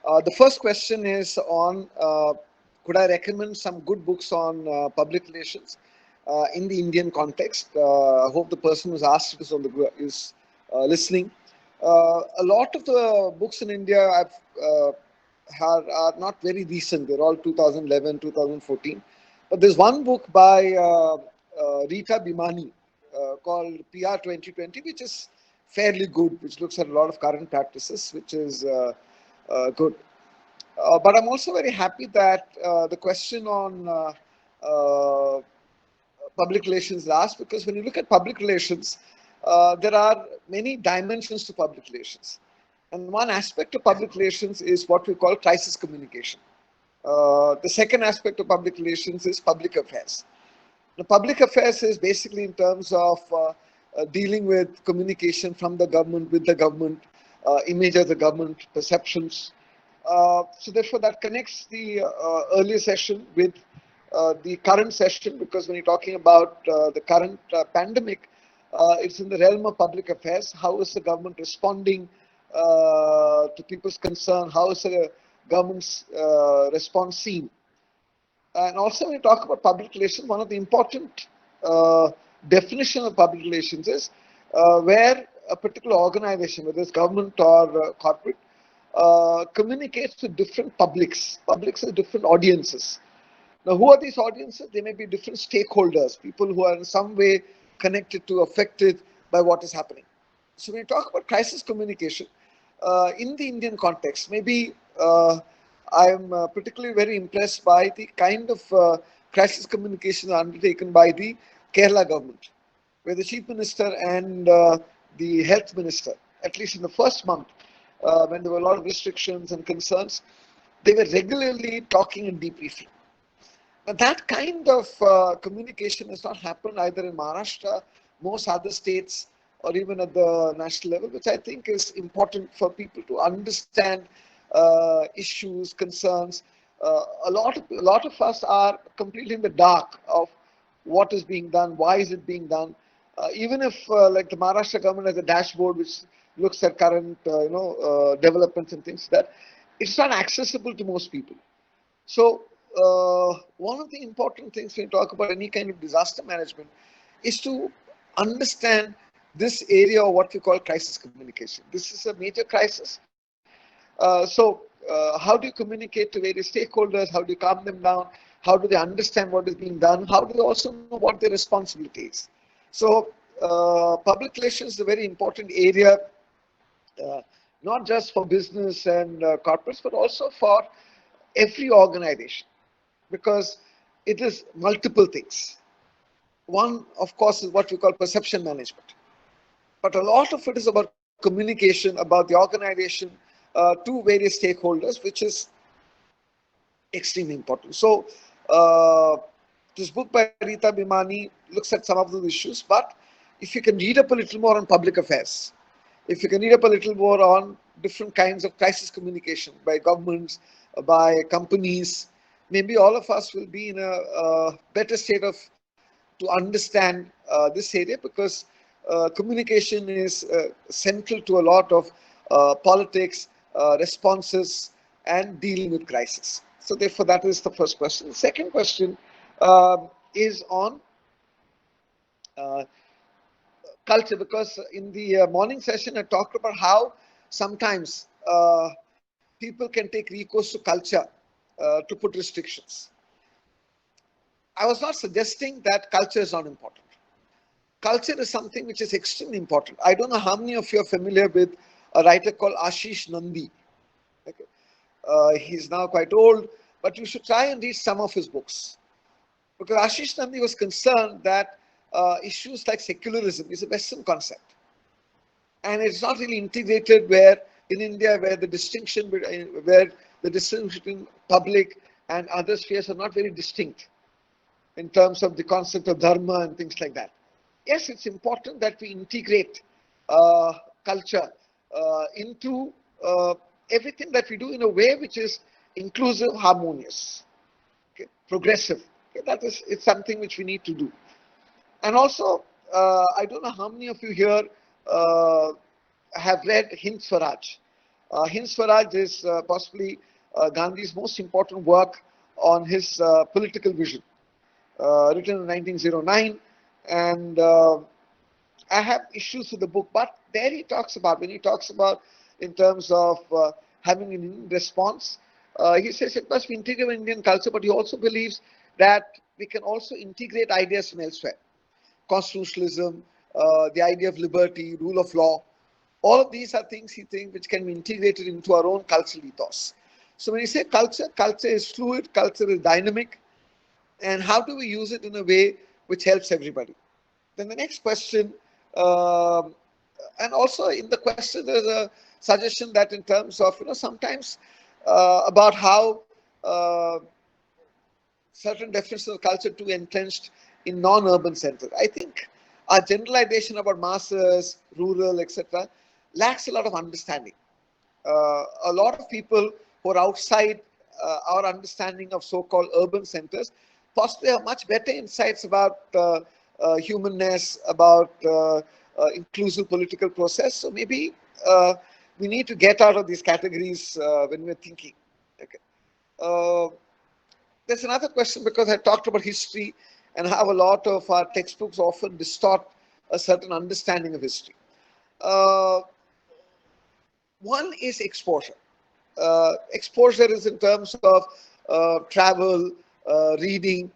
The first question is on could I recommend some good books on public relations in the Indian context? I hope the person who's asked it is listening. A lot of the books in India are not very recent. They're all 2011, 2014. But there's one book by Rita Bimani called PR 2020, which is fairly good, which looks at a lot of current practices, which is good. But I'm also very happy that the question on uh, public relations is asked, because when you look at public relations, there are many dimensions to public relations. And one aspect of public relations is what we call crisis communication. The second aspect of public relations is public affairs. The public affairs is basically in terms of dealing with communication from the government, with the government, image of the government, perceptions. So therefore, that connects the earlier session with the current session, because when you're talking about the current pandemic, it's in the realm of public affairs. How is the government responding to people's concern? How is the government's response seen? And also, when you talk about public relations, one of the important definition of public relations is where a particular organization, whether it's government or corporate, communicates to different publics are different audiences. Now, who are these audiences? They may be different stakeholders, people who are in some way connected to, affected by what is happening. So when you talk about crisis communication, in the Indian context, maybe I am particularly very impressed by the kind of crisis communication undertaken by the Kerala government, where the chief minister and the health minister, at least in the first month, when there were a lot of restrictions and concerns, they were regularly talking and debriefing. Now, that kind of communication has not happened either in Maharashtra, most other states, or even at the national level, which I think is important for people to understand issues, concerns. A lot of us are completely in the dark of what is being done, why is it being done. Even if, like the Maharashtra government has a dashboard which looks at current, developments and things, that it's not accessible to most people. So, one of the important things when you talk about any kind of disaster management is to understand this area of what we call crisis communication. This is a major crisis. How do you communicate to various stakeholders? How do you calm them down? How do they understand what is being done? How do they also know what their responsibility is? So, public relations is a very important area, uh, not just for business and corporates, but also for every organization, because it is multiple things. One, of course, is what we call perception management, but a lot of it is about communication about the organization to various stakeholders, which is extremely important. So, this book by Rita Bimani looks at some of those issues, but if you can read up a little more on public affairs, if you can read up a little more on different kinds of crisis communication by governments, by companies, maybe all of us will be in a better state of to understand this area, because communication is central to a lot of politics, responses, and dealing with crisis. So therefore, that is the first question. The second question is on uh, culture, because in the morning session I talked about how sometimes people can take recourse to culture to put restrictions. I was not suggesting that culture is not important. Culture is something which is extremely important. I don't know how many of you are familiar with a writer called Ashish Nandi. Okay. He's now quite old, but you should try and read some of his books, because Ashish Nandi was concerned that issues like secularism is a Western concept, and it's not really integrated where in India, where the distinction between public and other spheres are not very distinct in terms of the concept of dharma and things like that. Yes, it's important that we integrate uh, culture into everything that we do in a way which is inclusive, harmonious, okay, progressive. Okay, that is, it's something which we need to do. And also, I don't know how many of you here uh, have read Hind Swaraj. Hind Swaraj is possibly Gandhi's most important work on his political vision, written in 1909. And I have issues with the book, but there he talks about, when he talks about in terms of having an Indian response, he says it must be integrated in Indian culture, but he also believes that we can also integrate ideas from elsewhere. Constitutionalism, the idea of liberty, rule of law, all of these are things he thinks which can be integrated into our own cultural ethos. So when you say culture, culture is fluid, culture is dynamic, and how do we use it in a way which helps everybody? Then the next question, um, and also in the question, there's a suggestion that in terms of, sometimes about how certain definitions of culture too entrenched in non-urban centers. I think our generalization about masses, rural, etc., lacks a lot of understanding. A lot of people who are outside our understanding of so-called urban centers possibly have much better insights about humanness, about inclusive political process. So maybe uh, we need to get out of these categories when we're thinking. Okay. Uh, there's another question, because I talked about history and how a lot of our textbooks often distort a certain understanding of history. Uh, One is exposure. Exposure is in terms of travel, reading.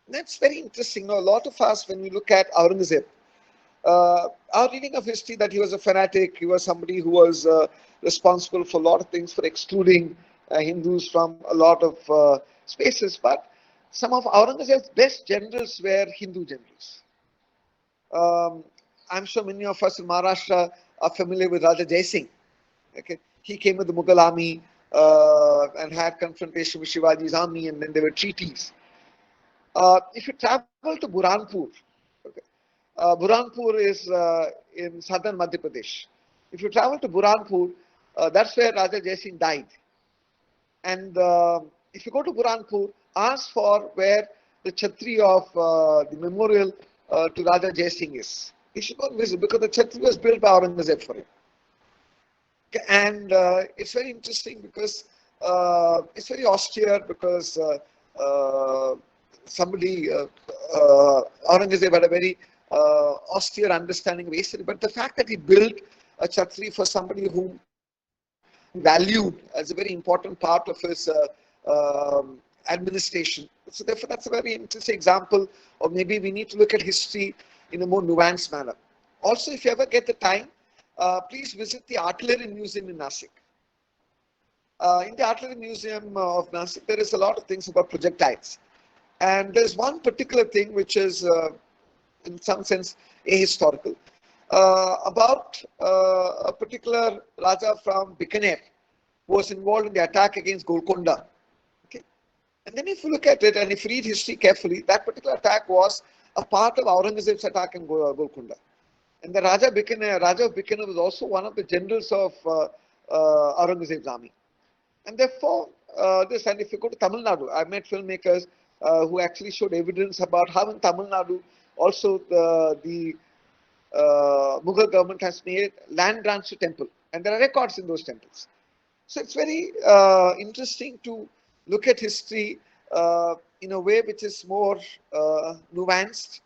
That's very interesting. Now, a lot of us, when we look at Aurangzeb, our reading of history, that he was a fanatic, he was somebody who was responsible for a lot of things, for excluding Hindus from a lot of spaces. But some of Aurangzeb's best generals were Hindu generals. Um, I'm sure many of us in Maharashtra are familiar with Raja Jai Singh. Okay, he came with the Mughal army and had confrontation with Shivaji's army, and then there were treaties. If you travel to Burhanpur, okay, Burhanpur is in southern Madhya Pradesh. If you travel to Burhanpur, that's where Raja Jai Singh died. And if you go to Burhanpur, ask for where the Chhatri of the memorial to Raja Jai Singh is. You should go and visit, because the Chhatri was built by Aurangzeb for him. And it's very interesting because it's very austere, because somebody, Aurangzeb had a very austere understanding of history, but the fact that he built a Chhatri for somebody whom he valued as a very important part of his administration. So therefore, that's a very interesting example, or maybe we need to look at history in a more nuanced manner. Also, if you ever get the time, please visit the Artillery Museum in Nasik. In the Artillery Museum of Nasik, there is a lot of things about projectiles. And there's one particular thing which is, in some sense, ahistorical. About a particular Raja from Bikaner who was involved in the attack against Golconda. Okay? And then if you look at it and if you read history carefully, that particular attack was a part of Aurangzeb's attack in Golconda. And the Raja of Bikaner was also one of the generals of Aurangzeb's army. And therefore, and if you go to Tamil Nadu, I met filmmakers who actually showed evidence about how in Tamil Nadu also the Mughal government has made land grants to temple, and there are records in those temples. So it's very interesting to look at history in a way which is more nuanced,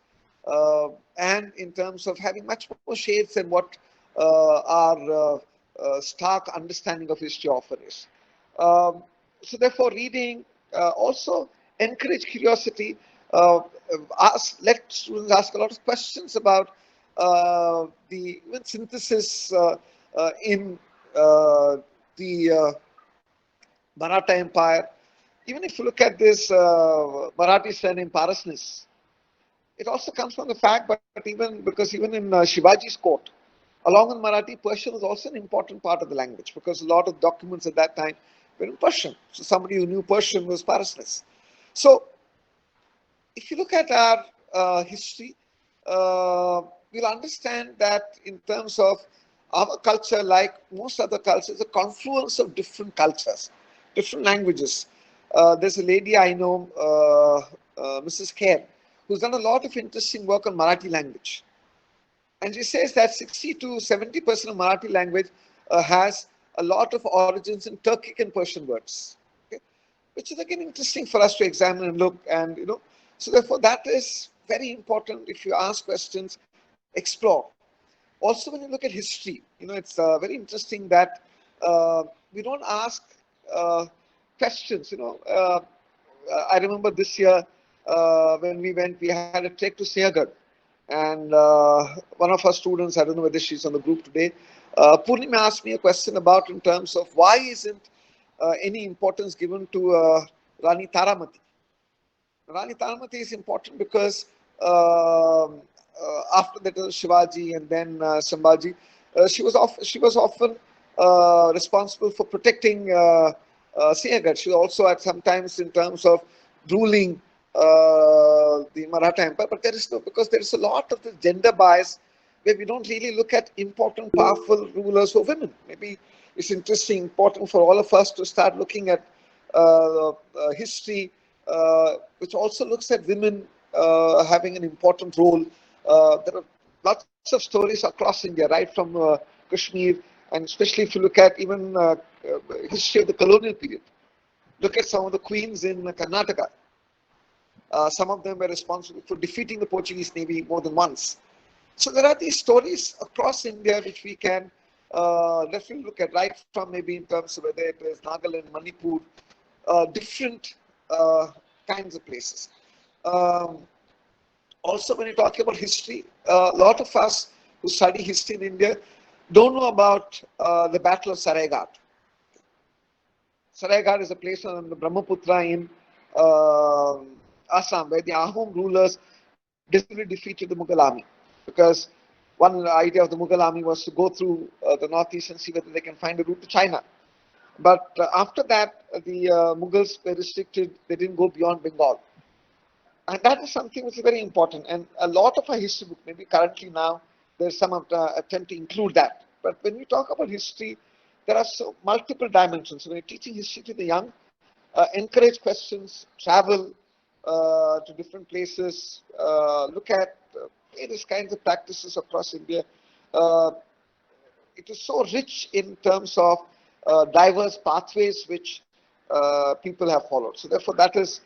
and in terms of having much more shades than what our stark understanding of history often is. So therefore, reading also encourage curiosity. Let students ask a lot of questions about the even synthesis in the Maratha Empire. Even if you look at this Marathi surname Parasnis, it also comes from the fact, but even because even in Shivaji's court, along with Marathi, Persian was also an important part of the language, because a lot of documents at that time were in Persian. So somebody who knew Persian was Parasnis. So if you look at our history, we'll understand that in terms of our culture, like most other cultures, a confluence of different cultures, different languages. There's a lady I know, Mrs. Kher, who's done a lot of interesting work on Marathi language. And she says that 60 to 70% of Marathi language has a lot of origins in Turkic and Persian words, okay, which is again interesting for us to examine and look. And so therefore that is very important. If you ask questions, explore. Also, when you look at history, it's very interesting that we don't ask uh, questions. I remember this year when we went, we had a trek to Siagat, and one of our students, I don't know whether she's on the group today, Purnima asked me a question about in terms of why isn't any importance given to Rani Taramati. Rani Taramati is important because after that Shivaji and then Sambhaji, she was often responsible for protecting Siagat. She was also at sometimes in terms of ruling the Maratha Empire, but there is no, because there is a lot of the gender bias where we don't really look at important, powerful rulers who are women. Maybe it's interesting, important for all of us to start looking at history, which also looks at women having an important role. There are lots of stories across India, right from Kashmir, and especially if you look at even history of the colonial period. Look at some of the queens in Karnataka. Some of them were responsible for defeating the Portuguese navy more than once. So there are these stories across India which we can definitely look at, right from maybe in terms of whether it is Nagaland, Manipur, different kinds of places. Um, Also, when you talk about history, a lot of us who study history in India don't know about the Battle of Saraigat. Saraigat is a place on the Brahmaputra in Assam where the Ahom rulers decisively defeated the Mughal army, because one idea of the Mughal army was to go through the northeast and see whether they can find a route to China. But after that, the Mughals were restricted. They didn't go beyond Bengal. And that is something which is very important. And a lot of our history book, maybe currently now, there's some of the attempt to include that. But when we talk about history, there are so multiple dimensions. When you're teaching history to the young, encourage questions, travel to different places, look at various kinds of practices across India. Uh, it is so rich in terms of diverse pathways which people have followed. So therefore, that is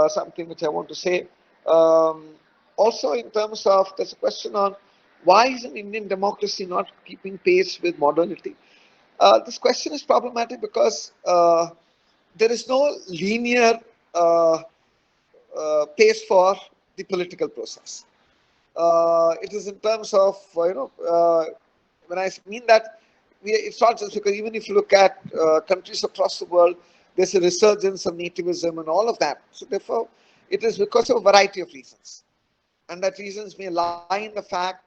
something which I want to say. Um, Also, in terms of, there's a question on why is an Indian democracy not keeping pace with modernity? This question is problematic because there is no linear uh, pace for the political process. It is in terms of when I mean that, it's not just because even if you look at countries across the world, there's a resurgence of nativism and all of that. So therefore, it is because of a variety of reasons, and that reasons may lie in the fact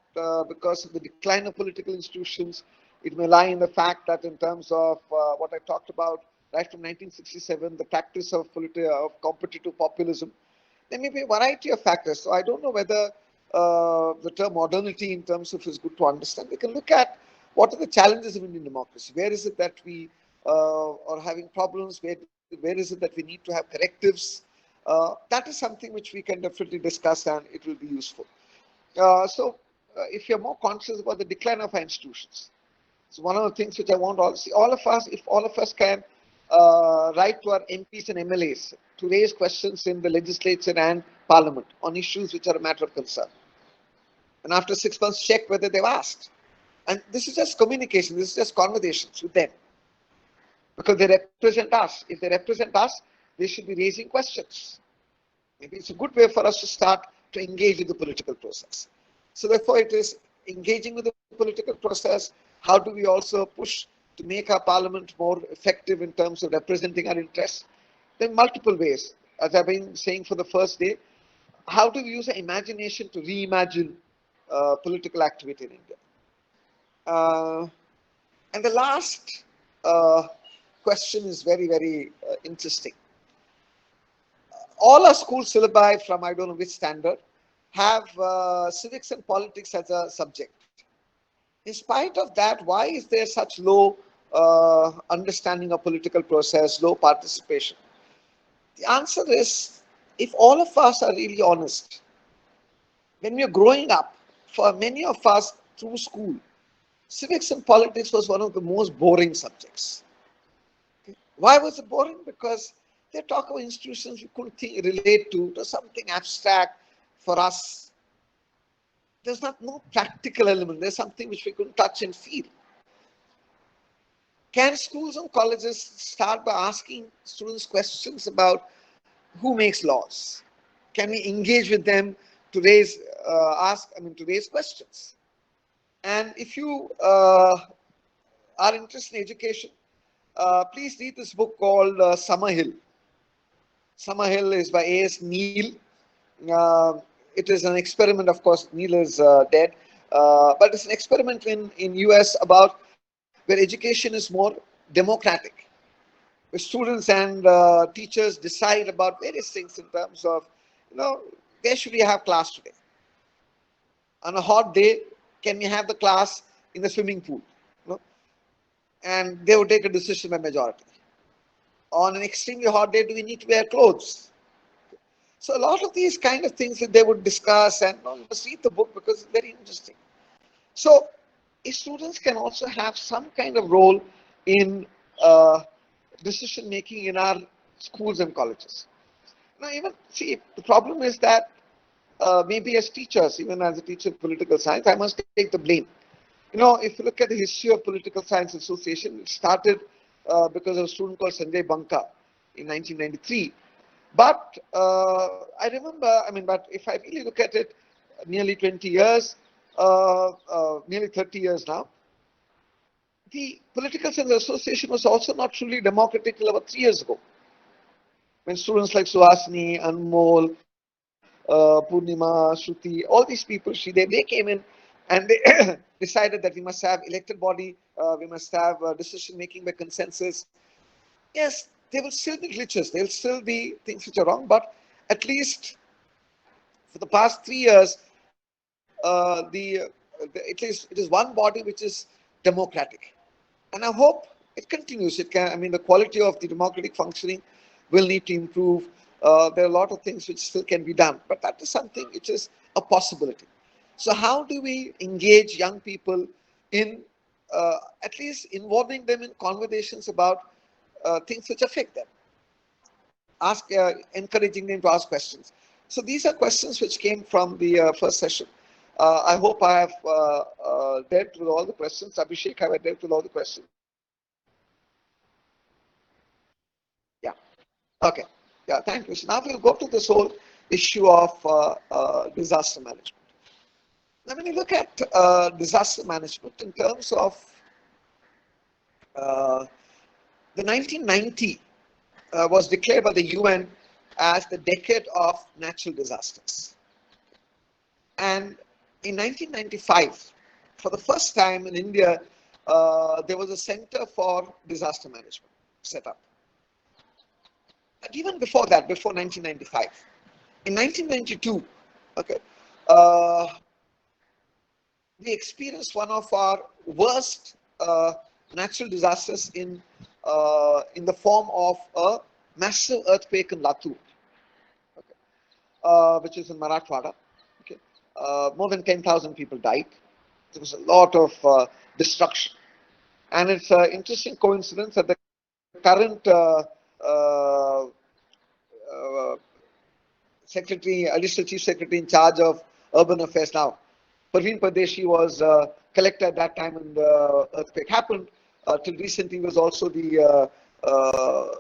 because of the decline of political institutions. It may lie in the fact that in terms of what I talked about right from 1967, the practice of of competitive populism. There may be a variety of factors. So I don't know whether the term modernity in terms of is good to understand. We can look at what are the challenges of Indian democracy. Where is it that we are having problems? Where is it that we need to have correctives? That is something which we can definitely discuss, and it will be useful. If you're more conscious about the decline of our institutions, so one of the things which I want all see all of us, if all of us can write to our MPs and MLAs to raise questions in the legislature and parliament on issues which are a matter of concern, and after 6 months check whether they've asked. And this is just communication. This is just conversations with them, because they represent us. If they represent us, they should be raising questions. Maybe it's a good way for us to start to engage with the political process. So therefore, it is engaging with the political process. How do we also push to make our parliament more effective in terms of representing our interests? There are multiple ways. As I've been saying for the first day, how do we use our imagination to reimagine political activity in India? Uh, and the last question is very, very interesting. All our school syllabi from I don't know which standard have civics and politics as a subject. In spite of that, why is there such low understanding of political process, low participation? The answer is, if all of us are really honest, when we are growing up, for many of us through school, civics and politics was one of the most boring subjects. Why was it boring? Because they talk about institutions we couldn't relate to something abstract for us. There's not no practical element. There's something which we couldn't touch and feel. Can schools and colleges start by asking students questions about who makes laws? Can we engage with them to to raise questions? And if you are interested in education, please read this book called Summerhill. Summerhill is by A.S. Neil. It is an experiment, of course. Neil is dead, but it's an experiment in US about where education is more democratic, where students and teachers decide about various things in terms of, where should we have class today? On a hot day, can we have the class in the swimming pool? And they would take a decision by majority. On an extremely hot day, do we need to wear clothes? So a lot of these kind of things that they would discuss, and you must read the book because it's very interesting. So students can also have some kind of role in decision making in our schools and colleges. Now, even see, the problem is that maybe as teachers, even as a teacher of political science, I must take the blame. If you look at the history of Political Science Association, it started because of a student called Sanjay Banka in 1993. But I remember, but if I really look at it, nearly 20 years, nearly 30 years now, the Political Science Association was also not truly democratic till about 3 years ago, when students like Suhasini, Anmol, Purnima, Shruti, all these people, they came in and they decided that we must have elected body, we must have decision making by consensus. Yes, there will still be glitches, there will still be things which are wrong, but at least for the past 3 years, it is one body which is democratic, and I hope it continues. It can. The quality of the democratic functioning will need to improve. There are a lot of things which still can be done, but that is something which is a possibility. So, how do we engage young people in at least involving them in conversations about things which affect them? Encouraging them to ask questions. So these are questions which came from the first session. I hope I have dealt with all the questions. Abhishek, have I dealt with all the questions? Yeah. Okay. Yeah. Thank you. So now we'll go to this whole issue of disaster management. Now, when you look at disaster management in terms of uh, the 1990 was declared by the UN as the decade of natural disasters. And in 1995, for the first time in India, there was a Center for Disaster Management set up. And even before that, before 1995, in 1992, okay, uh, we experienced one of our worst natural disasters in the form of a massive earthquake in Latur, okay, which is in Marathwada. Okay, more than 10,000 people died. There was a lot of destruction, and it's an interesting coincidence that the current additional chief secretary in charge of urban affairs now, Parveen Pradeshi, was collector at that time when the earthquake happened. Till recently, he was also the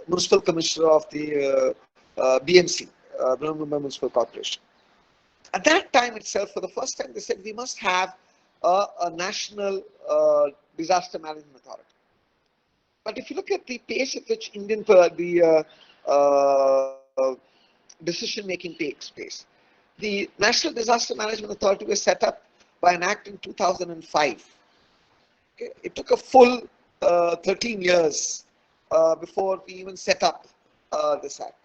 municipal commissioner of the BMC, Mumbai Municipal Corporation. At that time itself, for the first time, they said we must have a national disaster management authority. But if you look at the pace at which decision making takes place, the National Disaster Management Authority was set up by an act in 2005. Okay? It took a full 13 years before we even set up this act.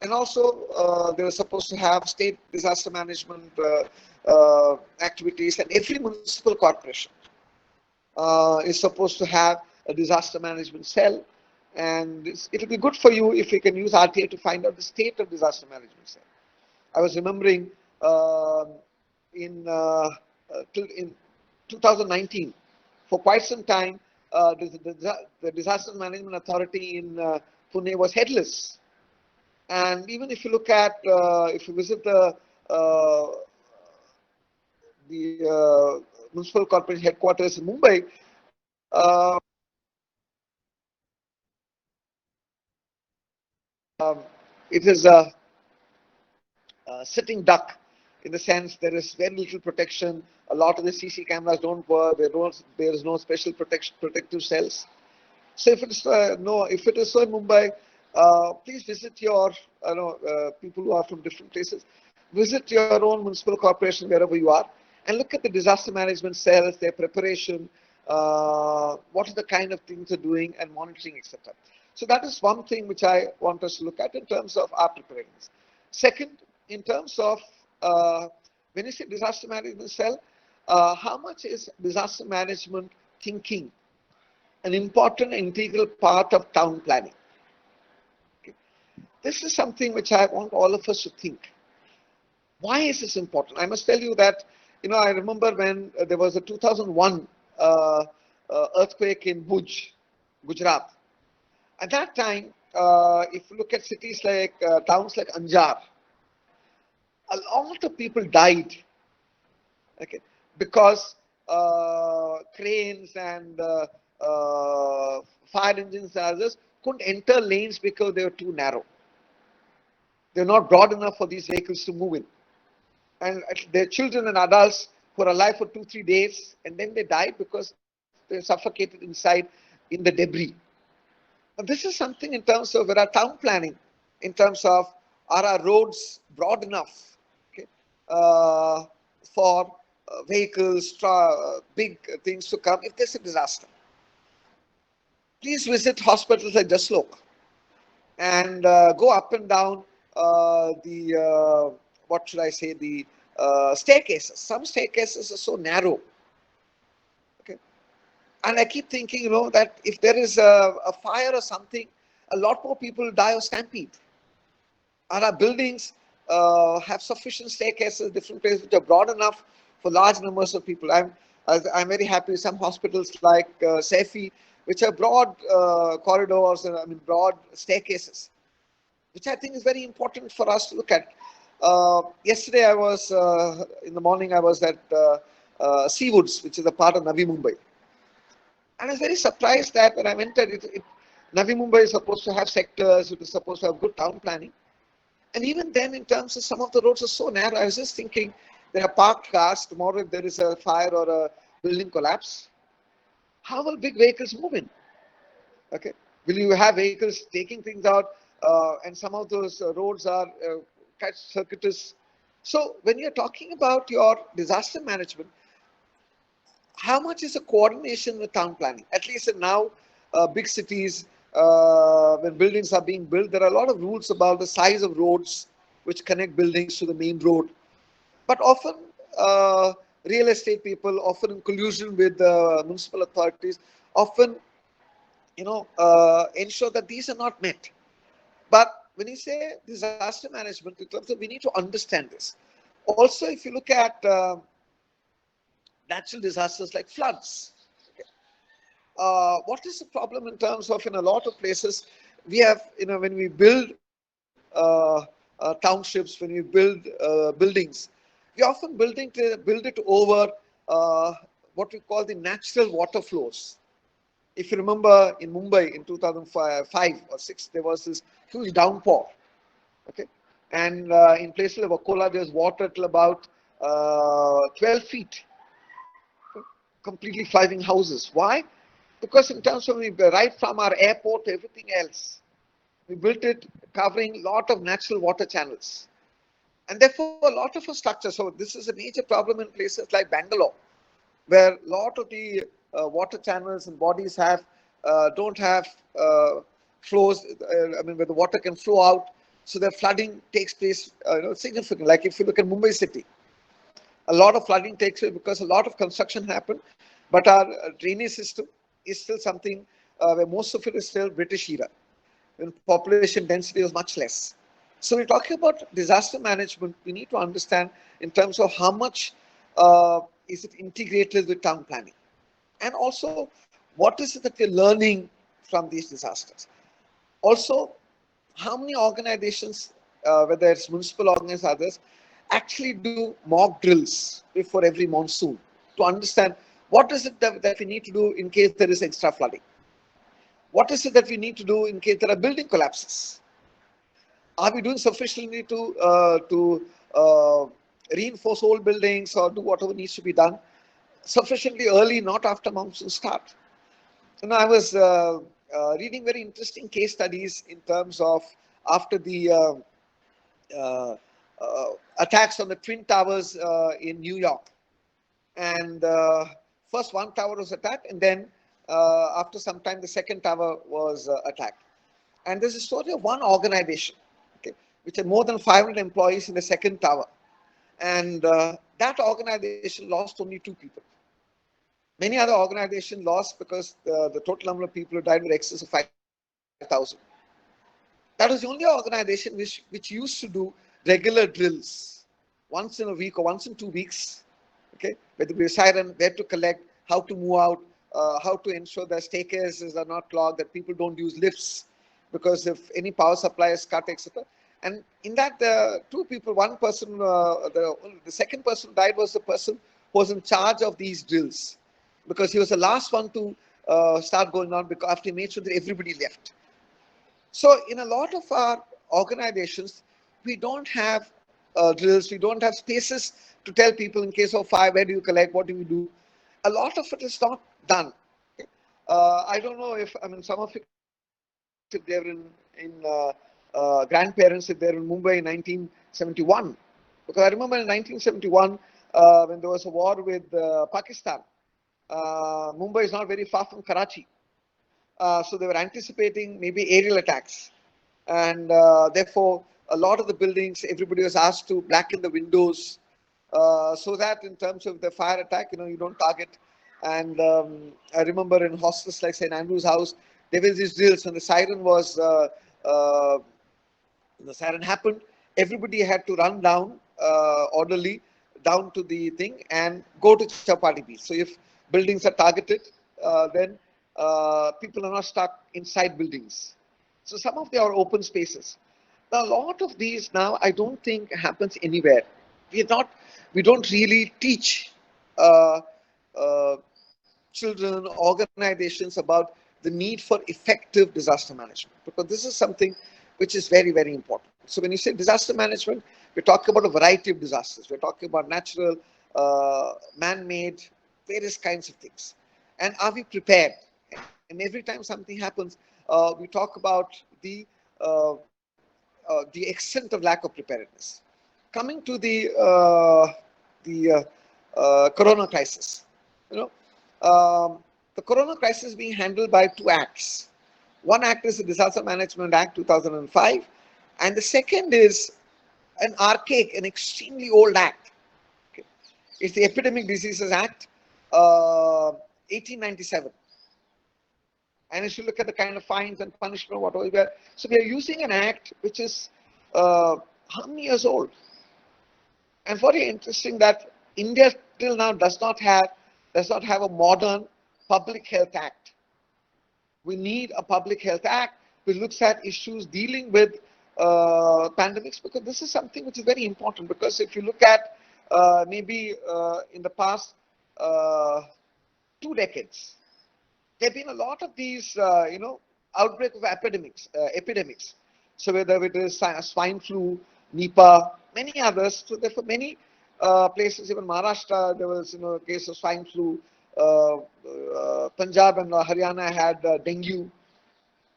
And also, they were supposed to have state disaster management activities, and every municipal corporation is supposed to have a disaster management cell. And it'll be good for you if you can use RTI to find out the state of disaster management cell. I was remembering in 2019, For quite some time, the Disaster Management Authority in Pune was headless. And even if you look at, if you visit uh, the municipal corporation headquarters in Mumbai, it is a sitting duck in the sense there is very little protection. A lot of the CC cameras don't work. There is no special protective cells. So if it's no, if it is so in Mumbai, please visit your people who are from different places. Visit your own municipal corporation wherever you are, and look at the disaster management cells, their preparation, what are the kind of things they're doing, and monitoring, etc. So that is one thing which I want us to look at in terms of our preparedness. Second, in terms of when you say disaster management cell, how much is disaster management thinking an important integral part of town planning? Okay. This is something which I want all of us to think. Why is this important? I must tell you that, I remember when there was a 2001 earthquake in Bhuj, Gujarat. At that time, if you look at cities like, towns like Anjar, a lot of people died, okay, because cranes and fire engines and others couldn't enter lanes because they were too narrow. They're not broad enough for these vehicles to move in. And their children and adults were alive for 2-3 days, and then they died because they suffocated inside in the debris. Now, this is something in terms of our town planning, in terms of are our roads broad enough, okay, uh, for vehicles, big things to come if there's a disaster. Please visit hospitals like Jaslok and go up and down the what should I say, the staircases. Some staircases are so narrow. Okay, and I keep thinking, that if there is a fire or something, a lot more people die of stampede. And our buildings have sufficient staircases, different places which are broad enough for large numbers of people. I'm very happy with some hospitals like Saifi, which have broad corridors, broad staircases, which I think is very important for us to look at. Yesterday, I was in the morning. I was at Seawoods, which is a part of Navi Mumbai, and I was very surprised that when I entered Navi Mumbai is supposed to have sectors. It is supposed to have good town planning, and even then, in terms of some of the roads are so narrow. I was just thinking, there are parked cars. Tomorrow, if there is a fire or a building collapse, how will big vehicles move in? Okay, will you have vehicles taking things out? And some of those roads are quite circuitous. So when you're talking about your disaster management, how much is the coordination with town planning? At least in now, big cities, when buildings are being built, there are a lot of rules about the size of roads which connect buildings to the main road. But often, uh, real estate people, often in collusion with the municipal authorities, often ensure that these are not met. But when you say disaster management, in terms of, we need to understand this. Also, if you look at natural disasters like floods, okay, what is the problem in terms of, in a lot of places, we have, when we build townships, when we build buildings, we often build it over uh, what we call the natural water flows. If you remember, in Mumbai in 2005 or 6, there was this huge downpour. Okay, and in places like Vakola, there's water till about 12 feet, completely flooding houses. Why? Because in terms of, right from our airport to everything else, we built it covering a lot of natural water channels. And therefore, a lot of our structure. So this is a major problem in places like Bangalore, where a lot of the water channels and bodies don't have flows. Where the water can flow out, so that flooding takes place significantly. Like if you look at Mumbai city, a lot of flooding takes place because a lot of construction happened, but our drainage system is still something where most of it is still British era, when population density was much less. So we're talking about disaster management. We need to understand in terms of how much is it integrated with town planning. And also, what is it that we're learning from these disasters? Also, how many organizations, whether it's municipal organizations or others, actually do mock drills before every monsoon to understand what is it that we need to do in case there is extra flooding? What is it that we need to do in case there are building collapses? Are we doing sufficiently to reinforce old buildings or do whatever needs to be done sufficiently early, not after monsoon start? I was reading very interesting case studies in terms of after the uh, uh, attacks on the Twin Towers in New York. And first one tower was attacked, and then after some time, the second tower was attacked. And there's a story of one organization, okay, which had more than 500 employees in the second tower. And that organization lost only 2 people. Many other organizations lost because the total number of people who died were excess of 5,000. That was the only organization which used to do regular drills once in a week or once in 2 weeks. Okay, whether it be a siren, where to collect, how to move out, how to ensure that staircases are not clogged, that people don't use lifts, because if any power supply is cut, etc. And in that, 2 people, one person, the second person died was the person who was in charge of these drills, because he was the last one to start going on, because after he made sure that everybody left. So in a lot of our organizations, we don't have drills, we don't have spaces to tell people in case of fire, where do you collect, what do you do? A lot of it is not done. I don't know if, I mean, some of your parents, if they're in grandparents, if they're in Mumbai in 1971, because I remember in 1971, when there was a war with Pakistan, Mumbai is not very far from Karachi. So they were anticipating maybe aerial attacks. And therefore, a lot of the buildings, everybody was asked to blacken the windows so that in terms of the fire attack, you don't target. And I remember in hostels like St. Andrew's House, there was these drills when uh, the siren happened, everybody had to run down orderly down to the thing and go to Chapati Beach. So if buildings are targeted, then people are not stuck inside buildings. So some of them are open spaces. Now, a lot of these now I don't think happens anywhere. We are not, we don't really teach uh, uh, children, organizations about the need for effective disaster management, because this is something which is very, very important. So when you say disaster management, we're talking about a variety of disasters. We're talking about natural, man-made, various kinds of things. And are we prepared? And every time something happens, we talk about uh, the extent of lack of preparedness. Coming to the Corona crisis, you know, the Corona crisis is being handled by 2 acts. One act is the Disaster Management Act 2005, and the second is an archaic, an extremely old act. Okay. It's the Epidemic Diseases Act, 1897. And if you look at the kind of fines and punishment, whatever we are, so we are using an act which is how many years old? And very interesting that India till now does not have a modern public health act. We need a public health act which looks at issues dealing with pandemics, because this is something which is very important. Because if you look at maybe in the past uh, 2 decades, there have been a lot of these, outbreak of epidemics. So whether it is swine flu, Nipah, many others. So therefore, many places, even Maharashtra, there was a case of swine flu. Punjab and Haryana had dengue.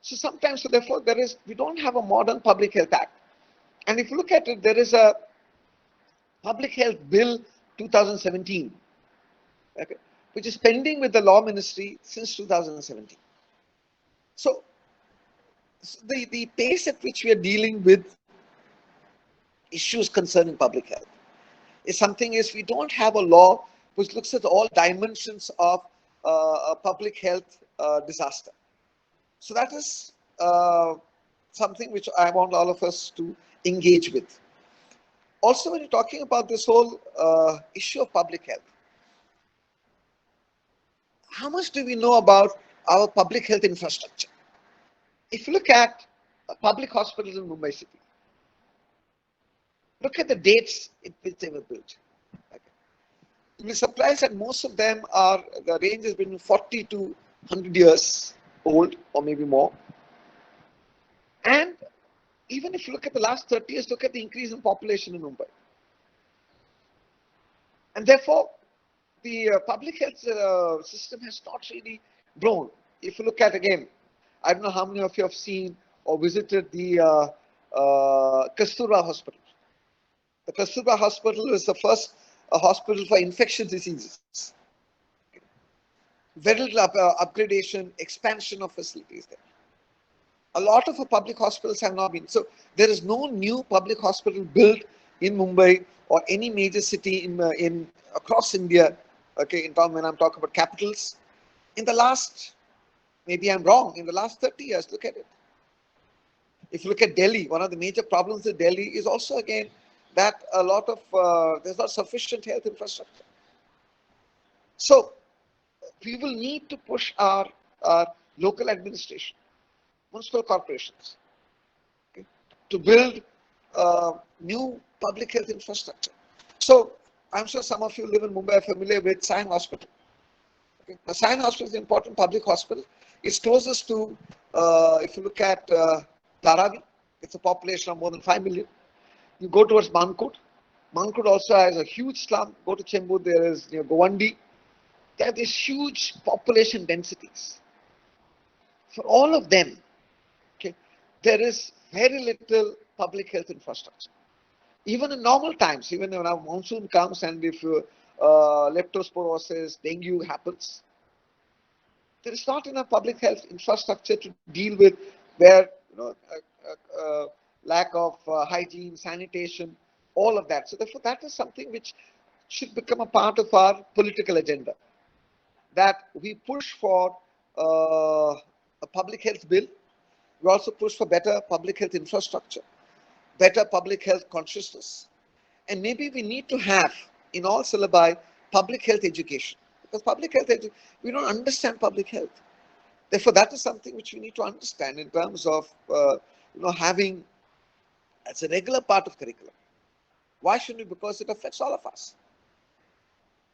So sometimes, so therefore, we don't have a modern public health act. And if you look at it, there is a public health bill 2017, okay, which is pending with the law ministry since 2017. So the pace at which we are dealing with issues concerning public health is something is we don't have a law which looks at all dimensions of a public health disaster. So that is something which I want all of us to engage with. Also, when you're talking about this whole issue of public health, how much do we know about our public health infrastructure? If you look at public hospitals in Mumbai city, look at the dates in which they were built. Okay. You'll be surprised that most of them are, the range has been 40 to 100 years old or maybe more. And even if you look at the last 30 years, look at the increase in population in Mumbai. And therefore, the public health system has not really grown. If you look at again, I don't know how many of you have seen or visited the Kasturba Hospital. The Kasturba Hospital is the first hospital for infectious diseases. Very little upgradation, expansion of facilities there. A lot of public hospitals have not been. So there is no new public hospital built in Mumbai or any major city in across India. Okay, in town when I'm talking about capitals, in the last, maybe I'm wrong, in the last 30 years, look at it. If you look at Delhi, one of the major problems in Delhi is also again that a lot of there's not sufficient health infrastructure. So we will need to push our local administration, municipal corporations, okay, to build new public health infrastructure. So I'm sure some of you live in Mumbai are familiar with Sion Hospital. Okay. Now, Sion Hospital is an important public hospital. It's closest to, if you look at Dharavi, it's a population of more than 5 million. You go towards Mankud. Mankud also has a huge slum. Go to Chembur, there is near Govandi. There are these huge population densities. For all of them, okay, there is very little public health infrastructure. Even in normal times, even when our monsoon comes and if leptospirosis, dengue happens, there is not enough public health infrastructure to deal with where lack of hygiene, sanitation, all of that. So therefore, that is something which should become a part of our political agenda. That we push for a public health bill. We also push for better public health infrastructure, better public health consciousness. And maybe we need to have in all syllabi public health education. Because public health, we don't understand public health. Therefore, that is something which we need to understand in terms of having as a regular part of curriculum. Why shouldn't we? Because it affects all of us.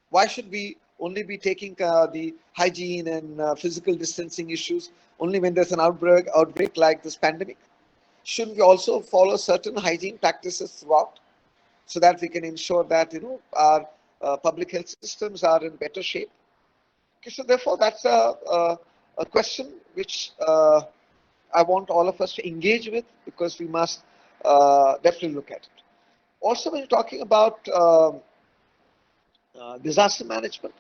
Why should we only be taking the hygiene and physical distancing issues only when there's an outbreak like this pandemic? Shouldn't we also follow certain hygiene practices throughout so that we can ensure that our public health systems are in better shape? Okay, so therefore, that's a question which I want all of us to engage with because we must definitely look at it. Also, when you're talking about disaster management,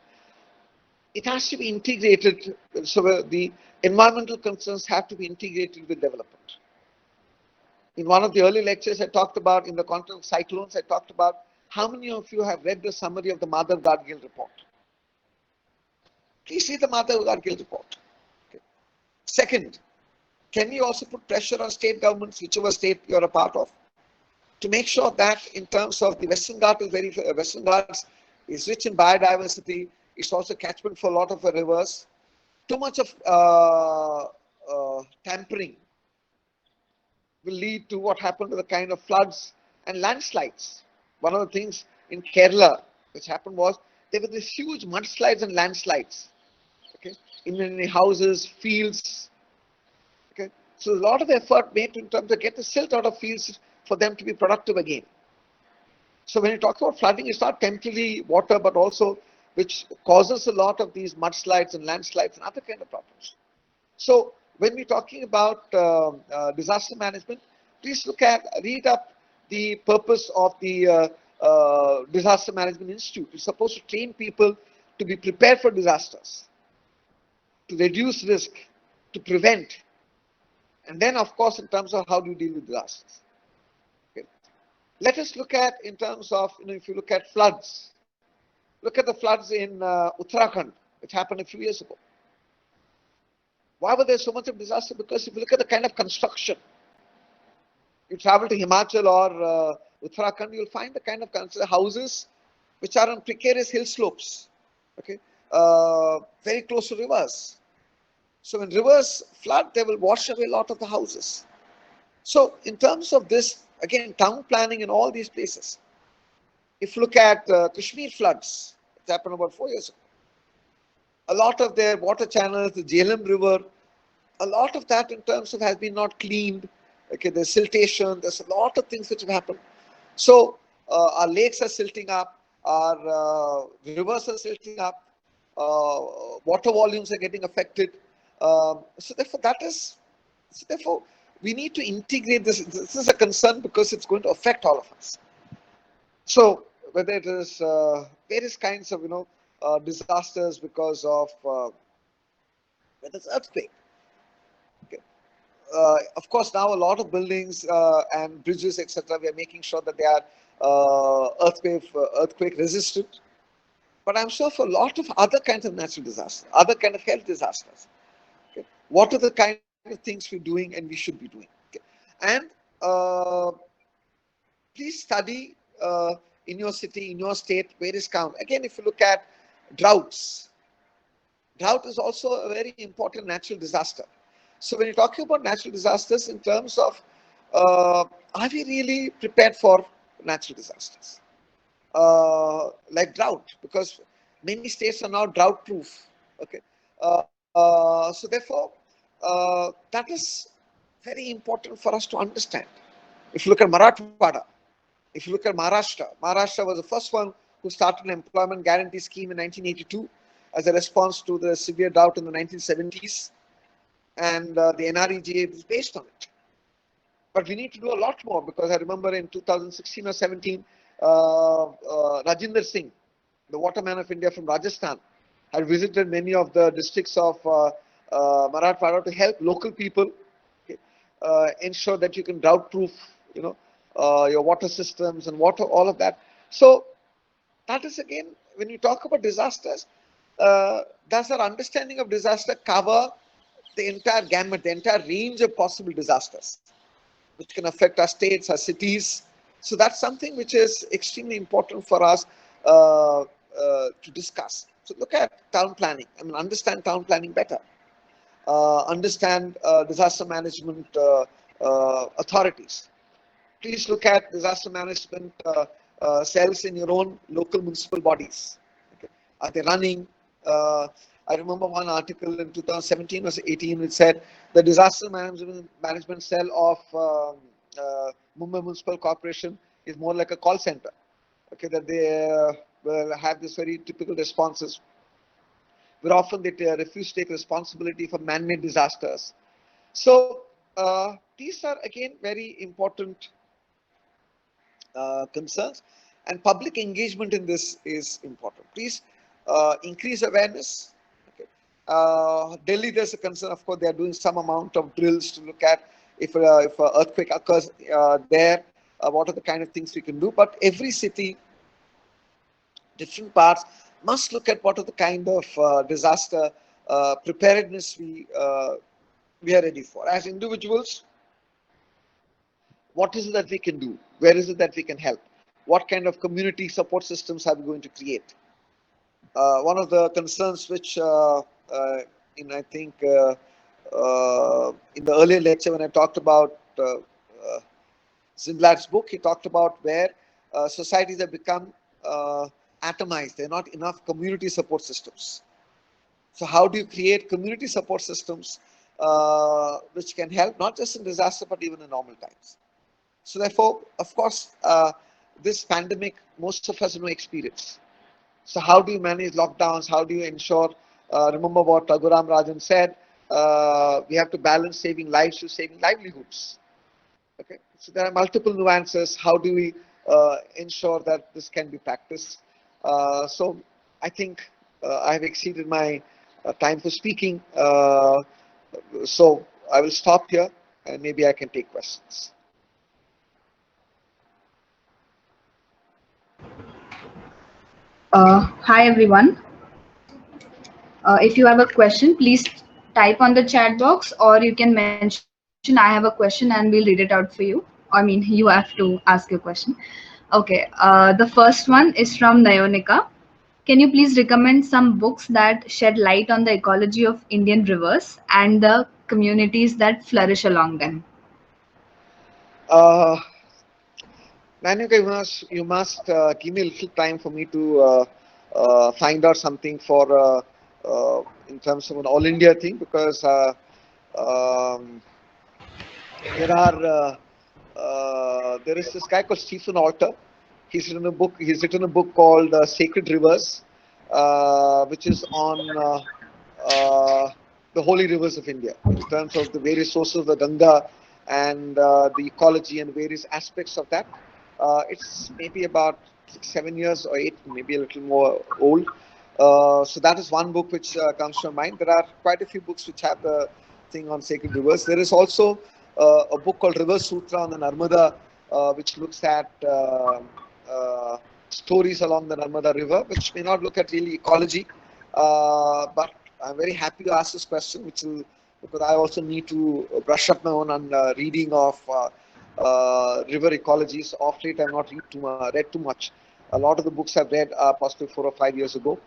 it has to be integrated. So the environmental concerns have to be integrated with development. In one of the early lectures I talked about, in the context of cyclones, I talked about how many of you have read the summary of the Madhav Gadgil report. Please see the Madhav Gadgil report. Okay. Second, can we also put pressure on state governments, whichever state you're a part of, to make sure that in terms of the Western Ghats is rich in biodiversity. It's also catchment for a lot of the rivers. Too much of tampering will lead to what happened to the kind of floods and landslides. One of the things in Kerala which happened was there were these huge mudslides and landslides, okay, in many houses, fields. Okay, so a lot of effort made in terms of get the silt out of fields for them to be productive again. So when you talk about flooding, it's not temporary water, but also which causes a lot of these mudslides and landslides and other kind of problems. So when we're talking about disaster management, please read up the purpose of the Disaster Management Institute. It's supposed to train people to be prepared for disasters, to reduce risk, to prevent, and then of course in terms of how do you deal with disasters. Okay. Let us look at in terms of, if you look at floods, look at the floods in Uttarakhand, which happened a few years ago. Why were there so much of disaster? Because if you look at the kind of construction, you travel to Himachal or Uttarakhand, you'll find the kind of houses which are on precarious hill slopes. Okay, very close to rivers. So when rivers flood, they will wash away a lot of the houses. So in terms of this, again, town planning in all these places. If you look at Kashmir floods, it happened about 4 years ago. A lot of their water channels, the Jhelum River, a lot of that in terms of has been not cleaned. Okay, there's siltation, there's a lot of things which have happened. So our lakes are silting up, our rivers are silting up, water volumes are getting affected. So therefore, we need to integrate this. This is a concern because it's going to affect all of us. So whether it is various kinds of disasters because of whether it's earthquake. Okay. Of course, now a lot of buildings and bridges, etc., we are making sure that they are earthquake resistant. But I'm sure for a lot of other kinds of natural disasters, other kind of health disasters, okay, what are the kind of things we're doing and we should be doing? Okay. And please study in your city, in your state, various count. Again, if you look at droughts, drought is also a very important natural disaster. So when you're talking about natural disasters in terms of are we really prepared for natural disasters? Like drought, because many states are now drought proof. Okay. So therefore, that is very important for us to understand. If you look at Marathwada, if you look at Maharashtra, Maharashtra was the first one who started an employment guarantee scheme in 1982 as a response to the severe drought in the 1970s. And the NREGA is based on it. But we need to do a lot more, because I remember in 2016 or 17, Rajinder Singh, the waterman of India from Rajasthan, had visited many of the districts of Marathwada to help local people ensure that you can drought-proof, your water systems and water, all of that. So that is, again, when you talk about disasters, does our understanding of disaster cover the entire gamut, the entire range of possible disasters, which can affect our states, our cities? So that's something which is extremely important for us to discuss. So look at town planning. I mean, understand town planning better. Understand disaster management authorities. Please look at disaster management cells in your own local municipal bodies. Okay. Are they running? I remember one article in 2017 or 18 which said the disaster management cell of Mumbai Municipal Corporation is more like a call center. Okay, that they will have this very typical responses. Where often they refuse to take responsibility for man-made disasters. So these are, again, very important concerns, and public engagement in this is important. Please increase awareness. Okay. Delhi, there's a concern. Of course, they are doing some amount of drills to look at if an earthquake occurs there, what are the kind of things we can do. But every city, different parts, must look at what are the kind of disaster preparedness we are ready for. As individuals, what is it that we can do? Where is it that we can help? What kind of community support systems are we going to create? One of the concerns which I think in the earlier lecture when I talked about Zindlad's book, he talked about where societies have become atomized. There are not enough community support systems. So how do you create community support systems which can help not just in disaster but even in normal times? So therefore, of course, this pandemic, most of us have no experience. So how do you manage lockdowns? How do you ensure? Remember what Raghuram Rajan said, we have to balance saving lives to saving livelihoods. Okay, so there are multiple nuances. How do we ensure that this can be practiced? So I think I have exceeded my time for speaking. So I will stop here and maybe I can take questions. Hi everyone. If you have a question, please type on the chat box, or you can mention I have a question and we'll read it out for you. I mean, you have to ask your question. Okay. The first one is from Nayonika. Can you please recommend some books that shed light on the ecology of Indian rivers and the communities that flourish along them? Uh, Nanuka, you must give me a little time for me to find out something for in terms of an all India thing, because um, there is this guy called Stephen Alter. He's written a book called Sacred Rivers, which is on the holy rivers of India in terms of the various sources of the Ganga and the ecology and various aspects of that. It's maybe about 6, 7 years or eight, maybe a little more old. So that is one book which comes to mind. There are quite a few books which have the thing on sacred rivers. There is also a book called River Sutra on the Narmada, which looks at uh, stories along the Narmada River, which may not look at really ecology, but I'm very happy to ask this question, which will, because I also need to brush up my own on reading of river ecologies. Of late, I've not read too much. A lot of the books I've read are possibly 4 or 5 years ago.